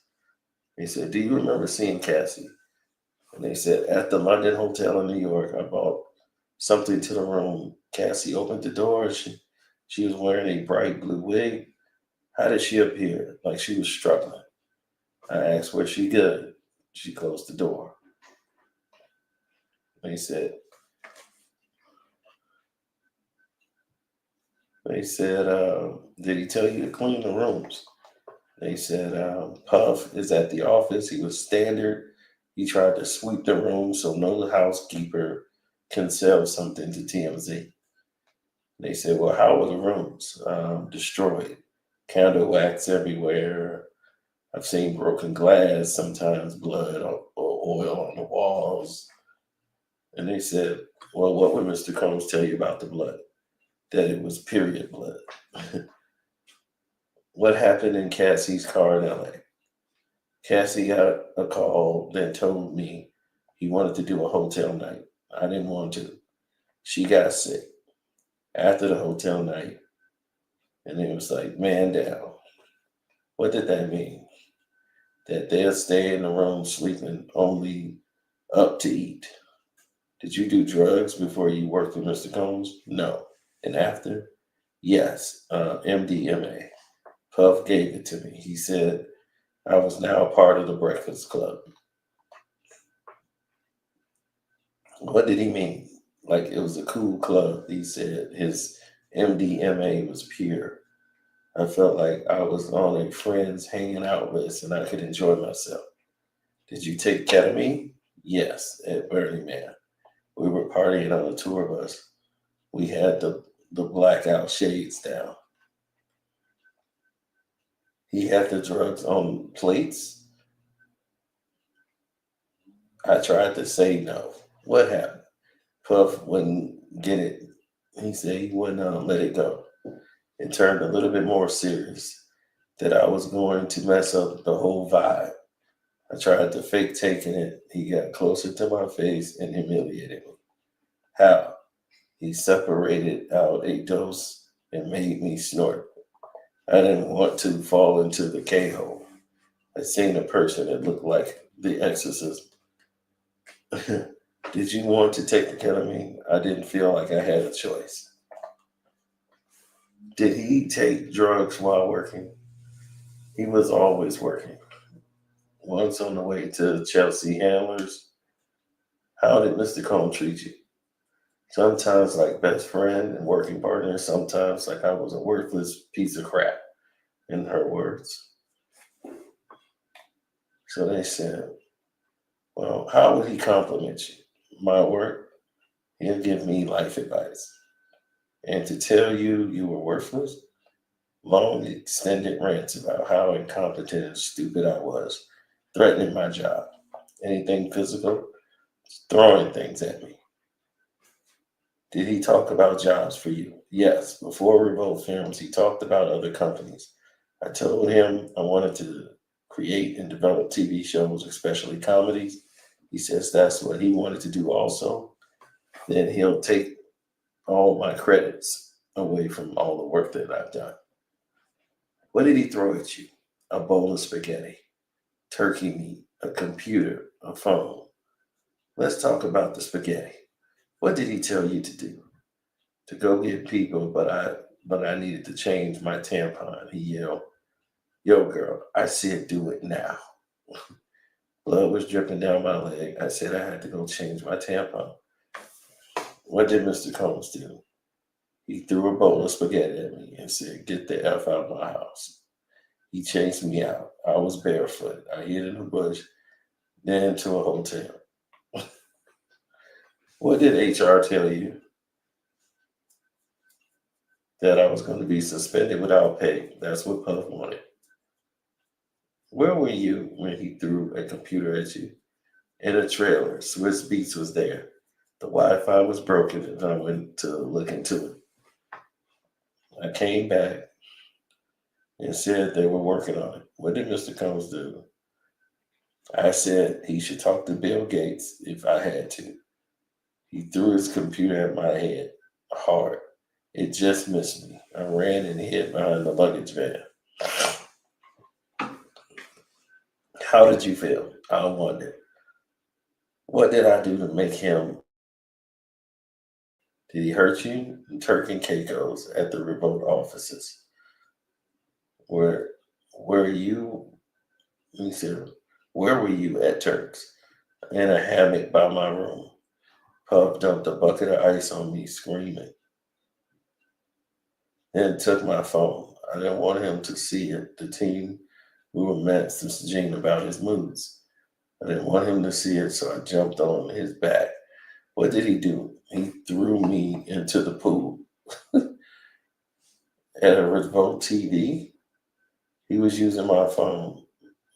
He said, do you remember seeing Cassie? And they said, at the London Hotel in New York, I bought something to the room. Cassie opened the door. She was wearing a bright blue wig. How did she appear? Like she was struggling. I asked, was she good? She closed the door. They said, did he tell you to clean the rooms? They said, Puff is at the office. He was standard. He tried to sweep the room so no housekeeper can sell something to TMZ. They said, well, how were the rooms? Destroyed. Candle wax everywhere. I've seen broken glass, sometimes blood or oil on the walls. And they said, well, what would Mr. Combs tell you about the blood? That it was period blood. What happened in Cassie's car in LA? Cassie got a call that told me he wanted to do a hotel night. I didn't want to. She got sick after the hotel night, and it was like, man down. What did that mean? That they'll stay in the room sleeping only up to eat. Did you do drugs before you worked with Mr. Combs? No. And after? Yes. MDMA. Puff gave it to me. He said I was now a part of the Breakfast Club. What did he mean? Like it was a cool club. He said his MDMA was pure. I felt like I was on a friend's hanging out list and I could enjoy myself. Did you take ketamine? Yes, at Burning Man. We were partying on a tour bus. We had the blackout shades down. He had the drugs on plates. I tried to say no. What happened? Puff wouldn't get it. He said he wouldn't let it go. It turned a little bit more serious that I was going to mess up the whole vibe. I tried to fake taking it. He got closer to my face and humiliated me. How? He separated out a dose and made me snort. I didn't want to fall into the K hole. I seen a person that looked like the exorcist. Did you want to take the ketamine? I didn't feel like I had a choice. Did he take drugs while working? He was always working. Once on the way to Chelsea Handlers, how did Mr. Combs treat you? Sometimes like best friend and working partner, sometimes like I was a worthless piece of crap, in her words. So they said, well, how would he compliment you? My work, he'll give me life advice. And to tell you you were worthless, long extended rants about how incompetent and stupid I was, threatening my job. Anything physical, throwing things at me. Did he talk about jobs for you? Yes. Before Revolt Films, he talked about other companies. I told him I wanted to create and develop TV shows, especially comedies. He says that's what he wanted to do also. Then he'll take all my credits away from all the work that I've done. What did he throw at you? A bowl of spaghetti, turkey meat, a computer, a phone. Let's talk about the spaghetti. What did he tell you to do? To go get people, but I needed to change my tampon. He yelled, "Yo, girl, I said do it now." Blood was dripping down my leg. I said I had to go change my tampon. What did Mr. Combs do? He threw a bowl of spaghetti at me and said, "Get the F out of my house." He chased me out. I was barefoot. I hid in a bush, then to a hotel. What did HR tell you? That I was going to be suspended without pay. That's what Puff wanted. Where were you when he threw a computer at you? In a trailer. Swiss Beats was there. The Wi-Fi was broken and I went to look into it. I came back and said they were working on it. What did Mr. Combs do? I said he should talk to Bill Gates if I had to. He threw his computer at my head hard. It just missed me. I ran and hid behind the luggage van. How did you feel? I wondered. What did I do to make him? Did he hurt you? Turk and Caicos at the remote offices. Where were you? He said, where were you at Turk's? In a hammock by my room. Puff dumped a bucket of ice on me, screaming. Then took my phone. I didn't want him to see it. The team, we were messaging about his moods. I didn't want him to see it, so I jumped on his back. What did he do? He threw me into the pool. At a remote TV, he was using my phone,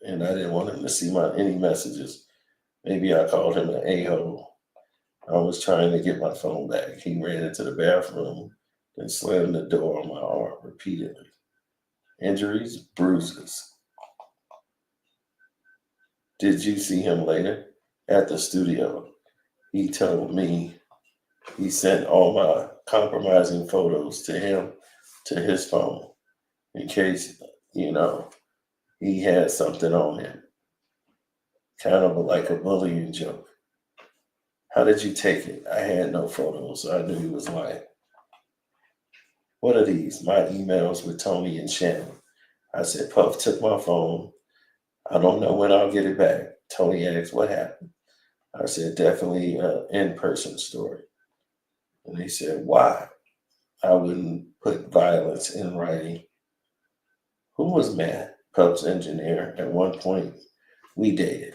and I didn't want him to see my any messages. Maybe I called him an a-hole. I was trying to get my phone back. He ran into the bathroom and slammed the door on my arm repeatedly. Injuries, bruises. Did you see him later? At the studio. He told me he sent all my compromising photos to him to his phone in case, you know, he had something on him. Kind of like a bullying joke. How did you take it? I had no photos, so I knew he was lying. What are these? My emails with Tony and Shannon. I said, Puff took my phone. I don't know when I'll get it back. Tony asked, what happened? I said, definitely an in-person story. And they said, why? I wouldn't put violence in writing. Who was Matt? Puff's engineer. At one point, we dated.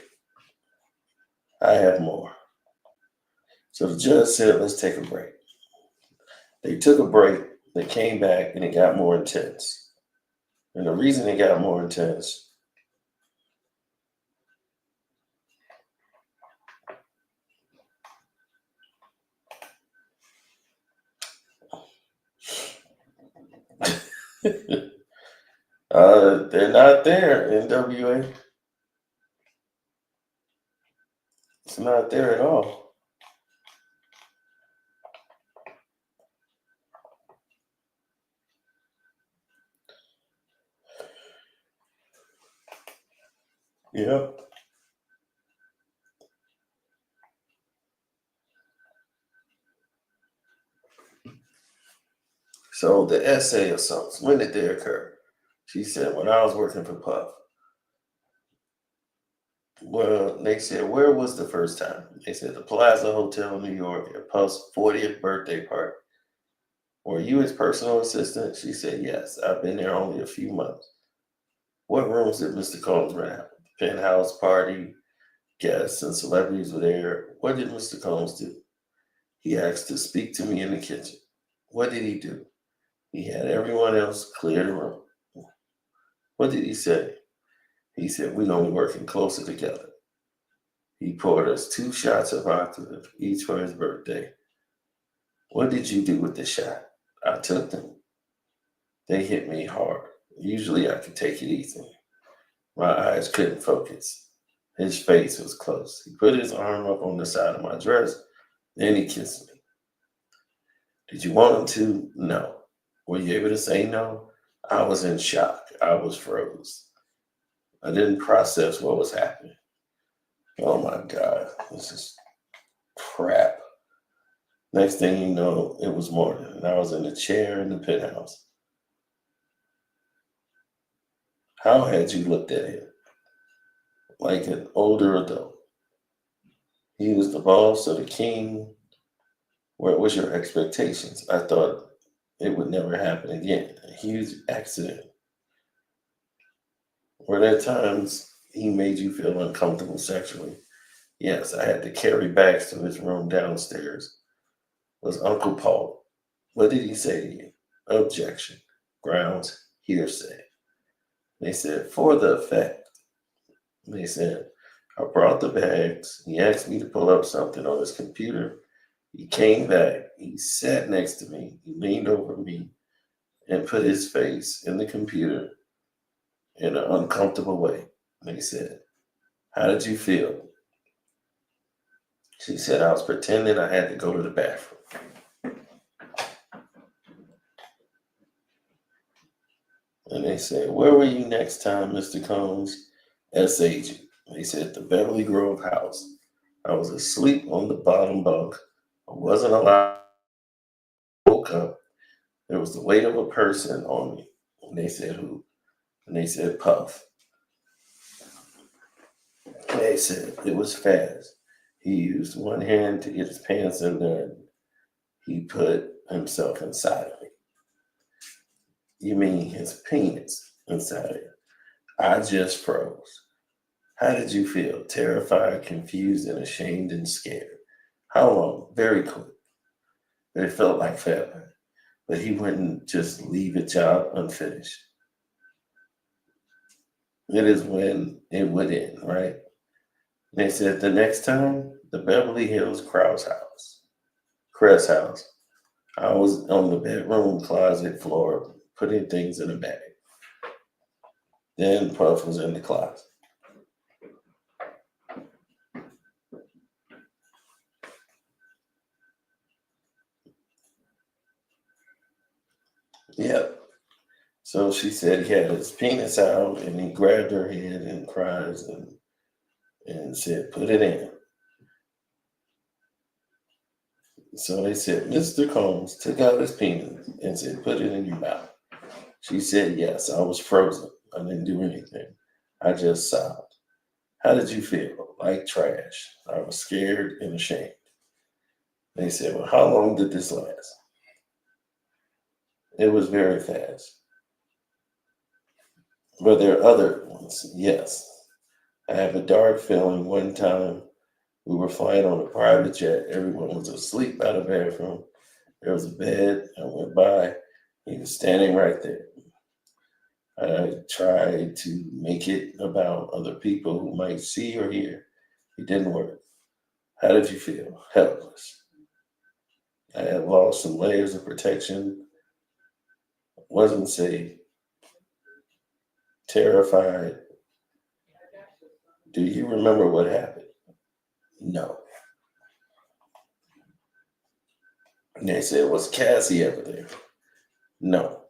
I have more. So the judge said, let's take a break. They took a break. They came back and it got more intense. And the reason it got more intense They're not there in WA. It's not there at all. Yep. So the essay assaults, when did they occur? She said, when I was working for Puff. Well, they said, where was the first time? They said, the Plaza Hotel in New York at Puff's 40th birthday party. Were you his personal assistant? She said, yes. I've been there only a few months. What rooms did Mr. Combs rent out? Penthouse party, guests and celebrities were there. What did Mr. Combs do? He asked to speak to me in the kitchen. What did he do? He had everyone else clear the room. What did he say? He said, we're going to be working closer together. He poured us 2 shots of vodka, each for his birthday. What did you do with the shot? I took them. They hit me hard. Usually I could take it easy. My eyes couldn't focus. His face was close. He put his arm up on the side of my dress, then he kissed me. Did you want him to? No. Were you able to say no? I was in shock. I was froze. I didn't process what was happening. Oh my God, this is crap. Next thing you know, it was morning, and I was in a chair in the penthouse. How had you looked at him? Like an older adult. He was the boss or the king. What was your expectations? I thought it would never happen again. A huge accident. Were there times he made you feel uncomfortable sexually? Yes, I had to carry bags to his room downstairs. Was Uncle Paul. What did he say to you? Objection. Grounds. Hearsay. They said, for the effect. They said, I brought the bags. He asked me to pull up something on his computer. He came back. He sat next to me. He leaned over me and put his face in the computer in an uncomfortable way. They said, how did you feel? She said, I was pretending I had to go to the bathroom. And they said, where were you next time, Mr. Combs? S agent. They said, the Beverly Grove house. I was asleep on the bottom bunk. I wasn't allowed. I woke up. There was the weight of a person on me. And they said, who? And they said, Puff. And they said, it was fast. He used one hand to get his pants in there. And he put himself inside of me. You mean his penis inside of it? I just froze. How did you feel? Terrified, confused, and ashamed and scared. How long? Very quick. But it felt like forever. But he wouldn't just leave a job unfinished. It is when it would end, right? They said the next time, the Beverly Hills Crest house. I was on the bedroom closet floor putting things in a bag. Then Puff was in the closet. Yep. So she said he had his penis out and he grabbed her head and cries and said, put it in. So they said, Mr. Combs took out his penis and said, put it in your mouth. She said, yes, I was frozen. I didn't do anything. I just sobbed. How did you feel? Like trash. I was scared and ashamed. They said, well, how long did this last? It was very fast. Were there other ones? Yes. I have a dark feeling one time we were flying on a private jet. Everyone was asleep by the bathroom. There was a bed. I went by. He was standing right there. I tried to make it about other people who might see or hear. It didn't work. How did you feel? Helpless. I had lost some layers of protection. wasn't safe, terrified. Do you remember what happened? No. And they said, was Cassie ever there? No.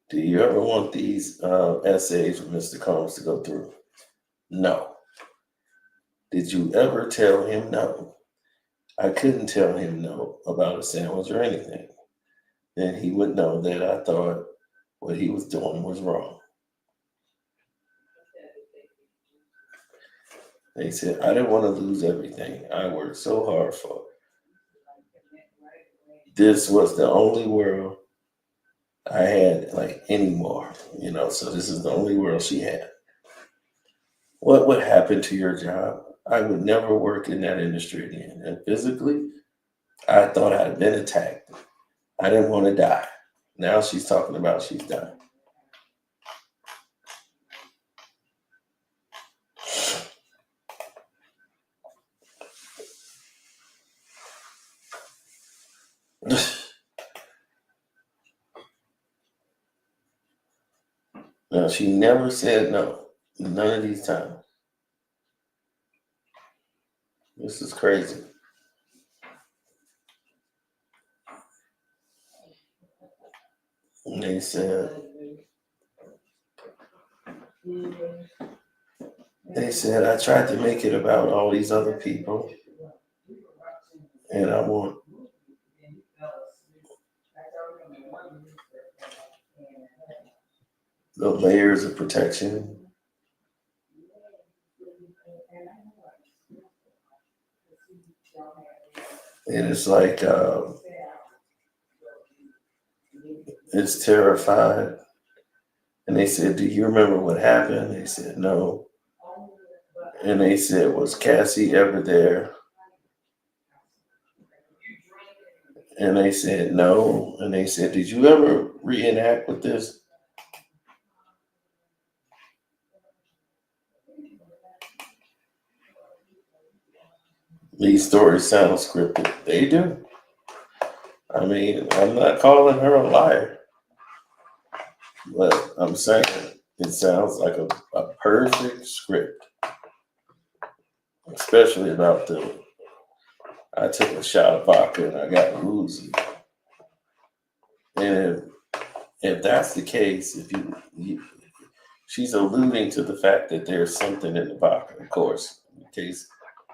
Do you ever want these essays from Mr. Combs to go through? No. Did you ever tell him no? I couldn't tell him no about a sandwich or anything. Then he would know that I thought what he was doing was wrong. They said, I didn't want to lose everything I worked so hard for. This was the only world I had, like, anymore, so this is the only world she had. What would happen to your job? I would never work in that industry again. And physically, I thought I'd been attacked. I didn't want to die. Now she's talking about she's dying. Now, she never said no. None of these times. This is crazy. And they said, I tried to make it about all these other people. And I want the layers of protection. And it's like, it's terrified. And they said, do you remember what happened? They said, no. And they said, was Cassie ever there? And they said, no. And they said, did you ever reenact with this? These stories sound scripted. They do. I mean, I'm not calling her a liar, but I'm saying it sounds like a perfect script, especially about I took a shot of vodka and I got woozy. And if that's the case, she's alluding to the fact that there's something in the vodka, of course, in case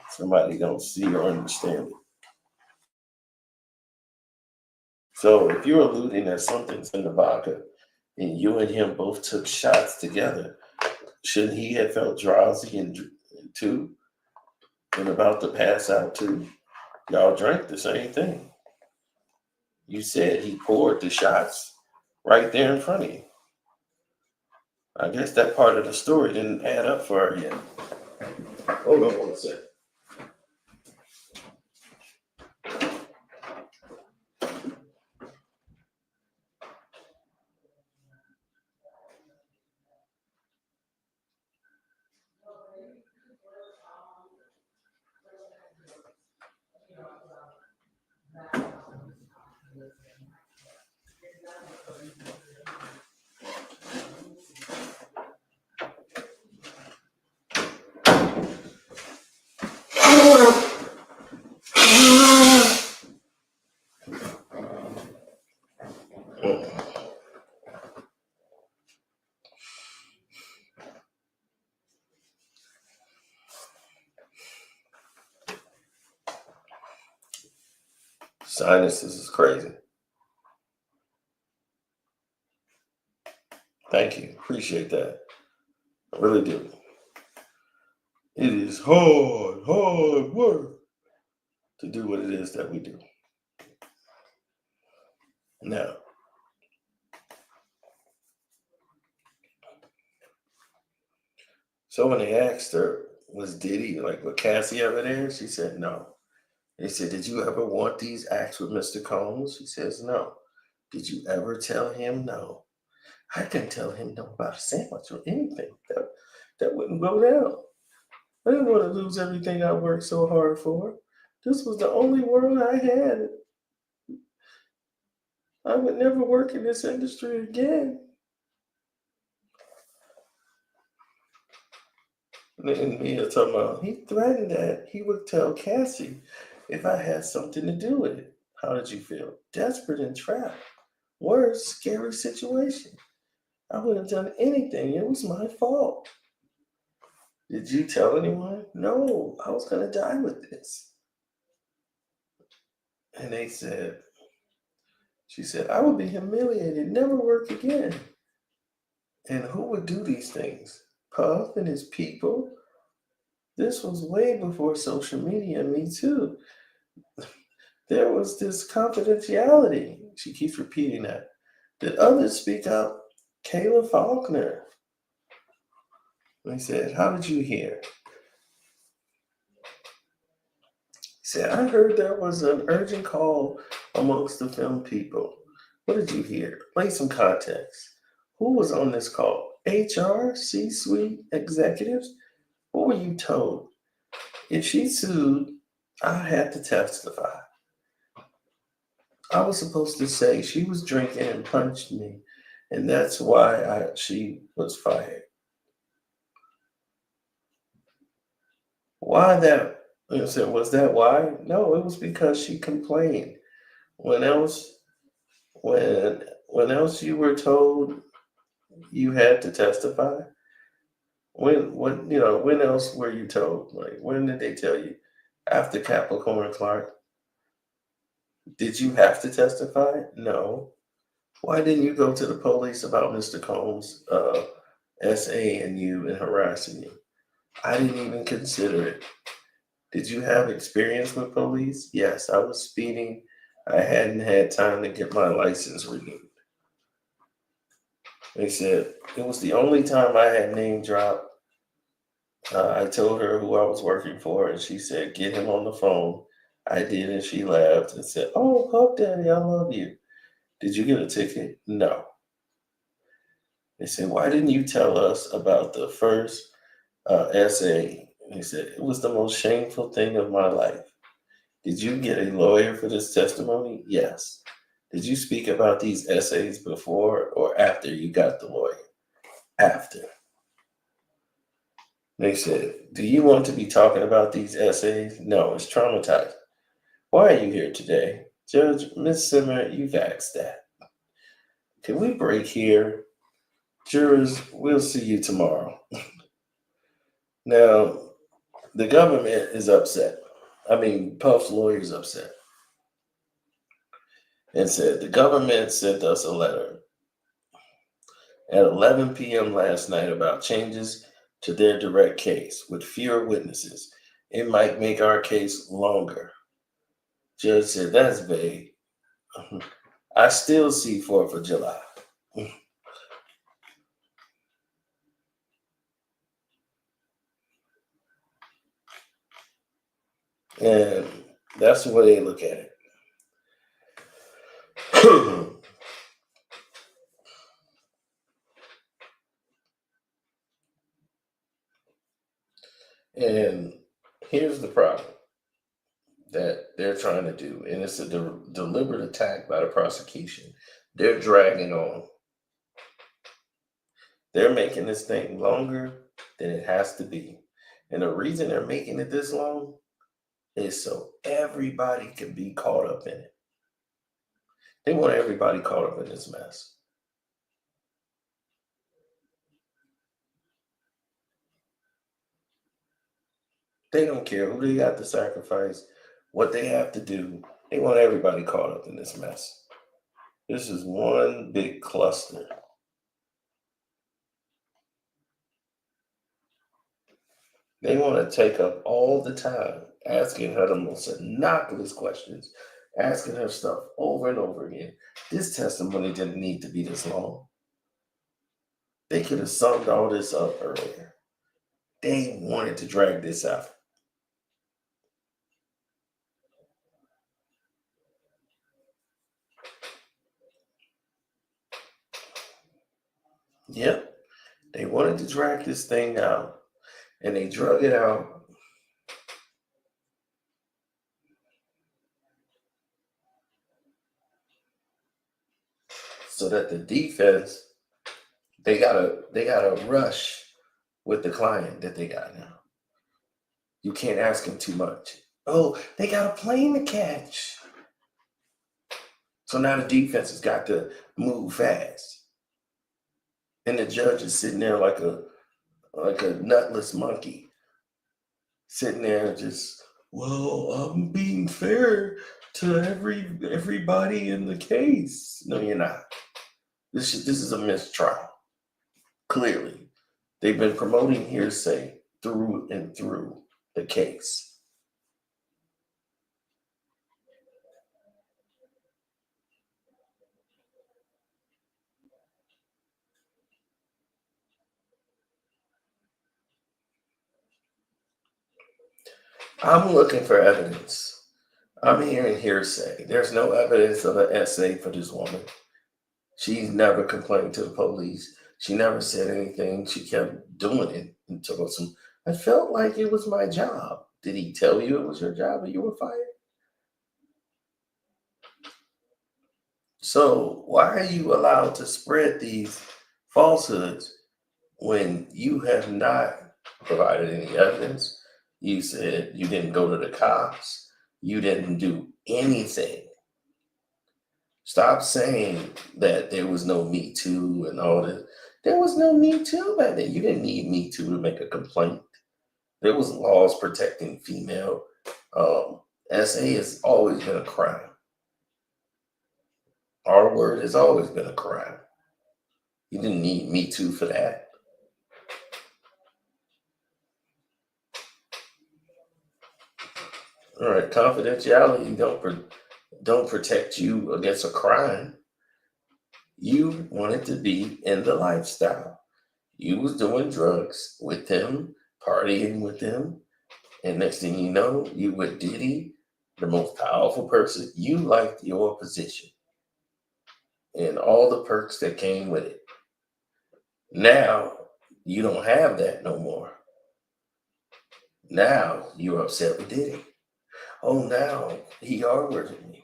somebody don't see or understand it. So if you're alluding that something's in the vodka and you and him both took shots together, shouldn't he have felt drowsy and too and about to pass out too? Y'all drank the same thing. You said he poured the shots right there in front of you. I guess that part of the story didn't add up for her yet. Hold on one second. Sinuses is crazy. Thank you. Appreciate that. I really do. It is hard work to do what it is that we do. Now, so when they asked her, was Cassie ever there? She said no. They said, did you ever want these acts with Mr. Combs? She says no. Did you ever tell him no? I couldn't tell him no about a sandwich or anything. That wouldn't go down. I didn't want to lose everything I worked so hard for. This was the only world I had. I would never work in this industry again. And Mia talking about he threatened that he would tell Cassie if I had something to do with it. How did you feel? Desperate and trapped. Worse, scary situation. I wouldn't have done anything. It was my fault. Did you tell anyone? No, I was going to die with this. And she said, I would be humiliated, never work again. And who would do these things? Puff and his people? This was way before social media and Me Too. There was this confidentiality. She keeps repeating that. Did others speak up? Kayla Faulkner. He said, how did you hear? He said, I heard there was an urgent call amongst the film people. What did you hear? Lay some context. Who was on this call? HR, C-suite executives? What were you told? If she sued, I had to testify. I was supposed to say she was drinking and punched me, and that's why she was fired. Why that? I said, was that why? No, it was because she complained. When else, when else you were told you had to testify? When else were you told? Like, when did they tell you? After Capricorn Clark? Did you have to testify? No. Why didn't you go to the police about Mr. Combs SAing you and harassing you? I didn't even consider it. Did you have experience with police? Yes, I was speeding. I hadn't had time to get my license renewed. They said it was the only time I had name dropped. I told her who I was working for, and she said, get him on the phone. I did, and she laughed and said, oh, Puff Daddy, I love you. Did you get a ticket? No. They said, why didn't you tell us about the first essay? And he said, it was the most shameful thing of my life. Did you get a lawyer for this testimony? Yes. Did you speak about these essays before or after you got the lawyer? After. They said, do you want to be talking about these essays? No, it's traumatizing. Why are you here today? Judge, Miss Simmer, you've asked that. Can we break here? Jurors, we'll see you tomorrow. Now, the government is upset. Puff's lawyer is upset and said the government sent us a letter at 11 p.m. last night about changes to their direct case with fewer witnesses. It might make our case longer. Judge said, that's vague. I still see 4th of July. And that's the way they look at it. And here's the problem that they're trying to do, and it's a deliberate attack by the prosecution. They're dragging on. They're making this thing longer than it has to be. And the reason they're making it this long is so everybody can be caught up in it. They want everybody caught up in this mess. They don't care who they got to sacrifice, what they have to do. They want everybody caught up in this mess. This is one big cluster. They want to take up all the time asking her the most innocuous questions, asking her stuff over and over again. This testimony didn't need to be this long. They could have summed all this up earlier. They wanted to drag this out. Yep. They wanted to drag this thing out, and they drug it out. so that the defense they gotta rush with the client that they got now. You can't ask them too much. Oh, they got a plane to catch. So now the defense has got to move fast. And the judge is sitting there like a nutless monkey. Sitting there just, well, I'm being fair to everybody in the case. No, you're not. This is a mistrial. Clearly. They've been promoting hearsay through and through the case. I'm looking for evidence. I'm hearing hearsay. There's no evidence of an essay for this woman. She's never complained to the police. She never said anything. She kept doing it until I felt like it was my job. Did he tell you it was your job and you were fired? So why are you allowed to spread these falsehoods when you have not provided any evidence? You said you didn't go to the cops. You didn't do anything. Stop saying that there was no Me Too and all this. There was no Me Too back then. You didn't need Me Too to make a complaint. There was laws protecting female. SA has always been a crime. R word has always been a crime. You didn't need Me Too for that. All right, confidentiality don't protect you against a crime. You wanted to be in the lifestyle. You was doing drugs with them, partying with them, and next thing you know, you with Diddy, the most powerful person. You liked your position and all the perks that came with it. Now you don't have that no more. Now you're upset with Diddy. Oh, now he R-worded me.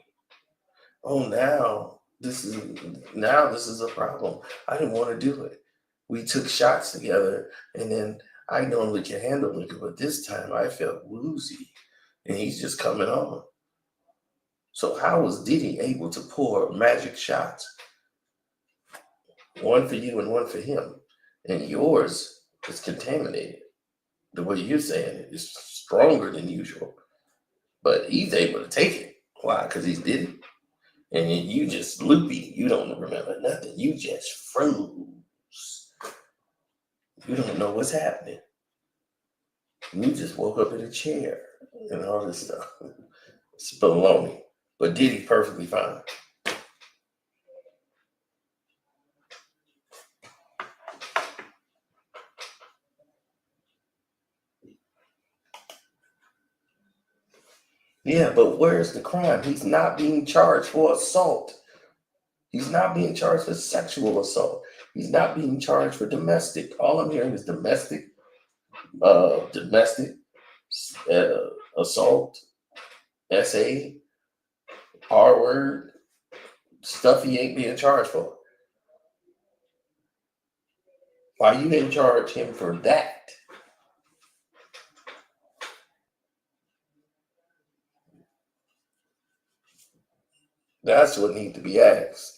Oh, now this is a problem. I didn't want to do it. We took shots together, and then I normally can handle liquor, but this time I felt woozy, and he's just coming on. So how was Diddy able to pour magic shots, one for you and one for him, and yours is contaminated? The way you're saying it is stronger than usual, but he's able to take it. Why? Because he's Diddy. And you just loopy. You don't remember nothing. You just froze. You don't know what's happening. You just woke up in a chair and all this stuff. It's baloney. But Diddy perfectly fine. Yeah, but where's the crime? He's not being charged for assault. He's not being charged for sexual assault. He's not being charged for domestic. All I'm hearing is domestic assault, SA, R word, stuff he ain't being charged for. Why you didn't charge him for that? That's what needs to be asked.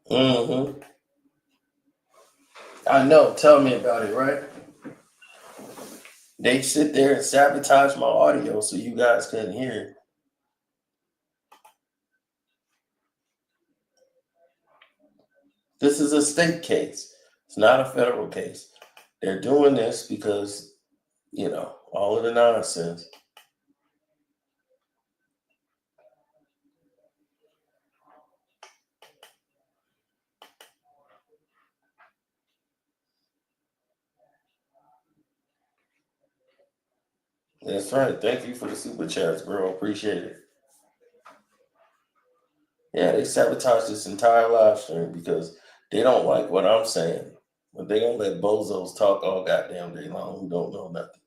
Mm-hmm. I know. Tell me about it, right? They sit there and sabotage my audio so you guys couldn't hear it. This is a state case. It's not a federal case. They're doing this because, all of the nonsense. That's right. Thank you for the super chats, bro. Appreciate it. Yeah, they sabotage this entire live stream because they don't like what I'm saying. But they don't let bozos talk all goddamn day long who don't know nothing.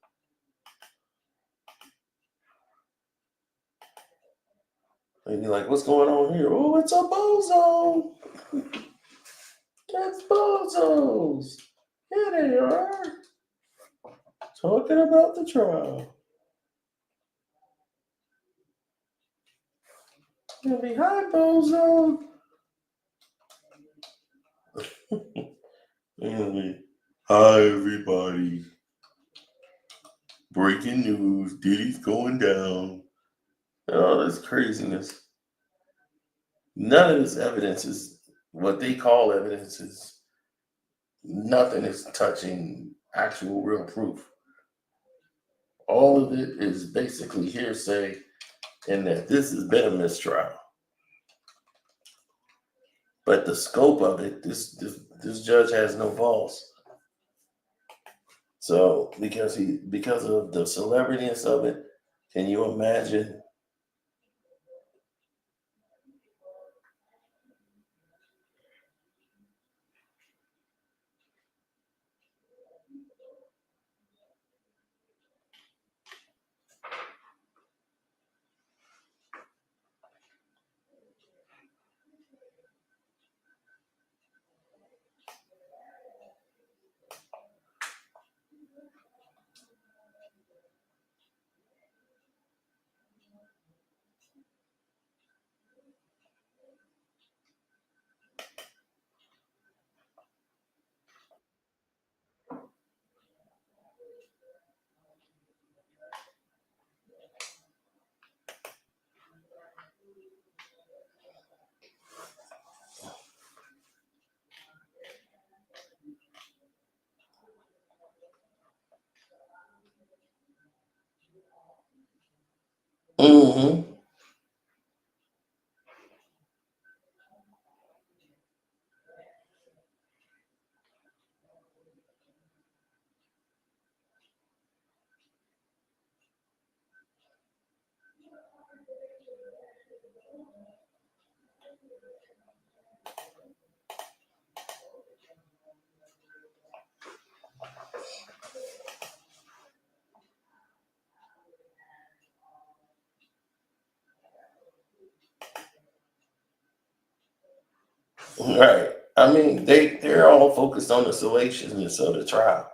They be like, what's going on here? Oh, it's a bozo. That's bozos. Yeah, they are. Talking about the trial. You'll be, hi, bozo. Hi, everybody. Breaking news. Diddy's going down. Oh, this craziness. None of this evidence is what they call evidence is nothing is touching actual real proof. All of it is basically hearsay in that this has been a mistrial. But the scope of it, this judge has no balls. So because of the celebrityness of it, can you imagine? Mm-hmm. Right. I mean, they're all focused on the salaciousness of the trial.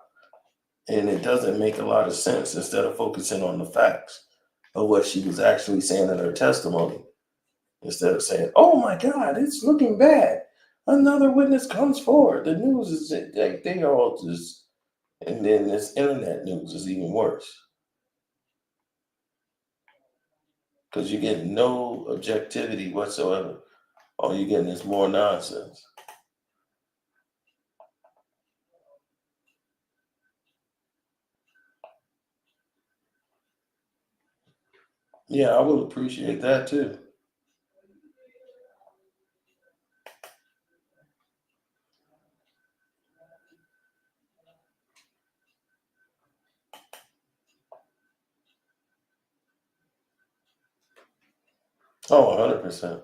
And it doesn't make a lot of sense instead of focusing on the facts of what she was actually saying in her testimony. Instead of saying, oh my God, it's looking bad. Another witness comes forward. The news is they are all just, and then this internet news is even worse. Because you get no objectivity whatsoever. All you're getting is more nonsense. Yeah, I would appreciate that too. Oh, 100%.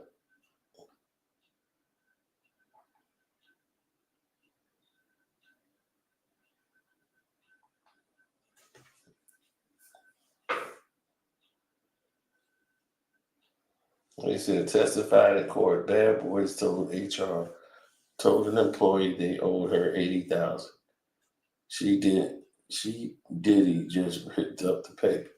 They said testified in court. Bad boys told HR, told an employee they owed her 80,000. She Diddy just ripped up the paper.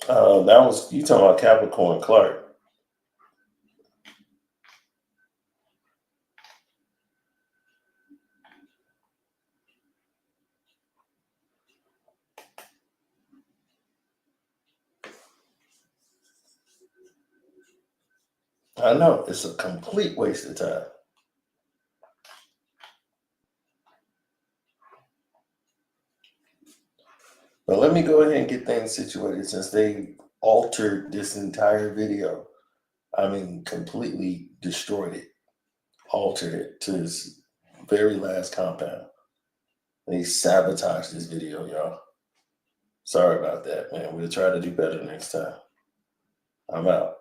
That was you talking about Capricorn Clark. I know it's a complete waste of time. But let me go ahead and get things situated since they altered this entire video. I mean, completely destroyed it, altered it to its very last compound. They sabotaged this video, y'all. Sorry about that, man. We'll try to do better next time. I'm out.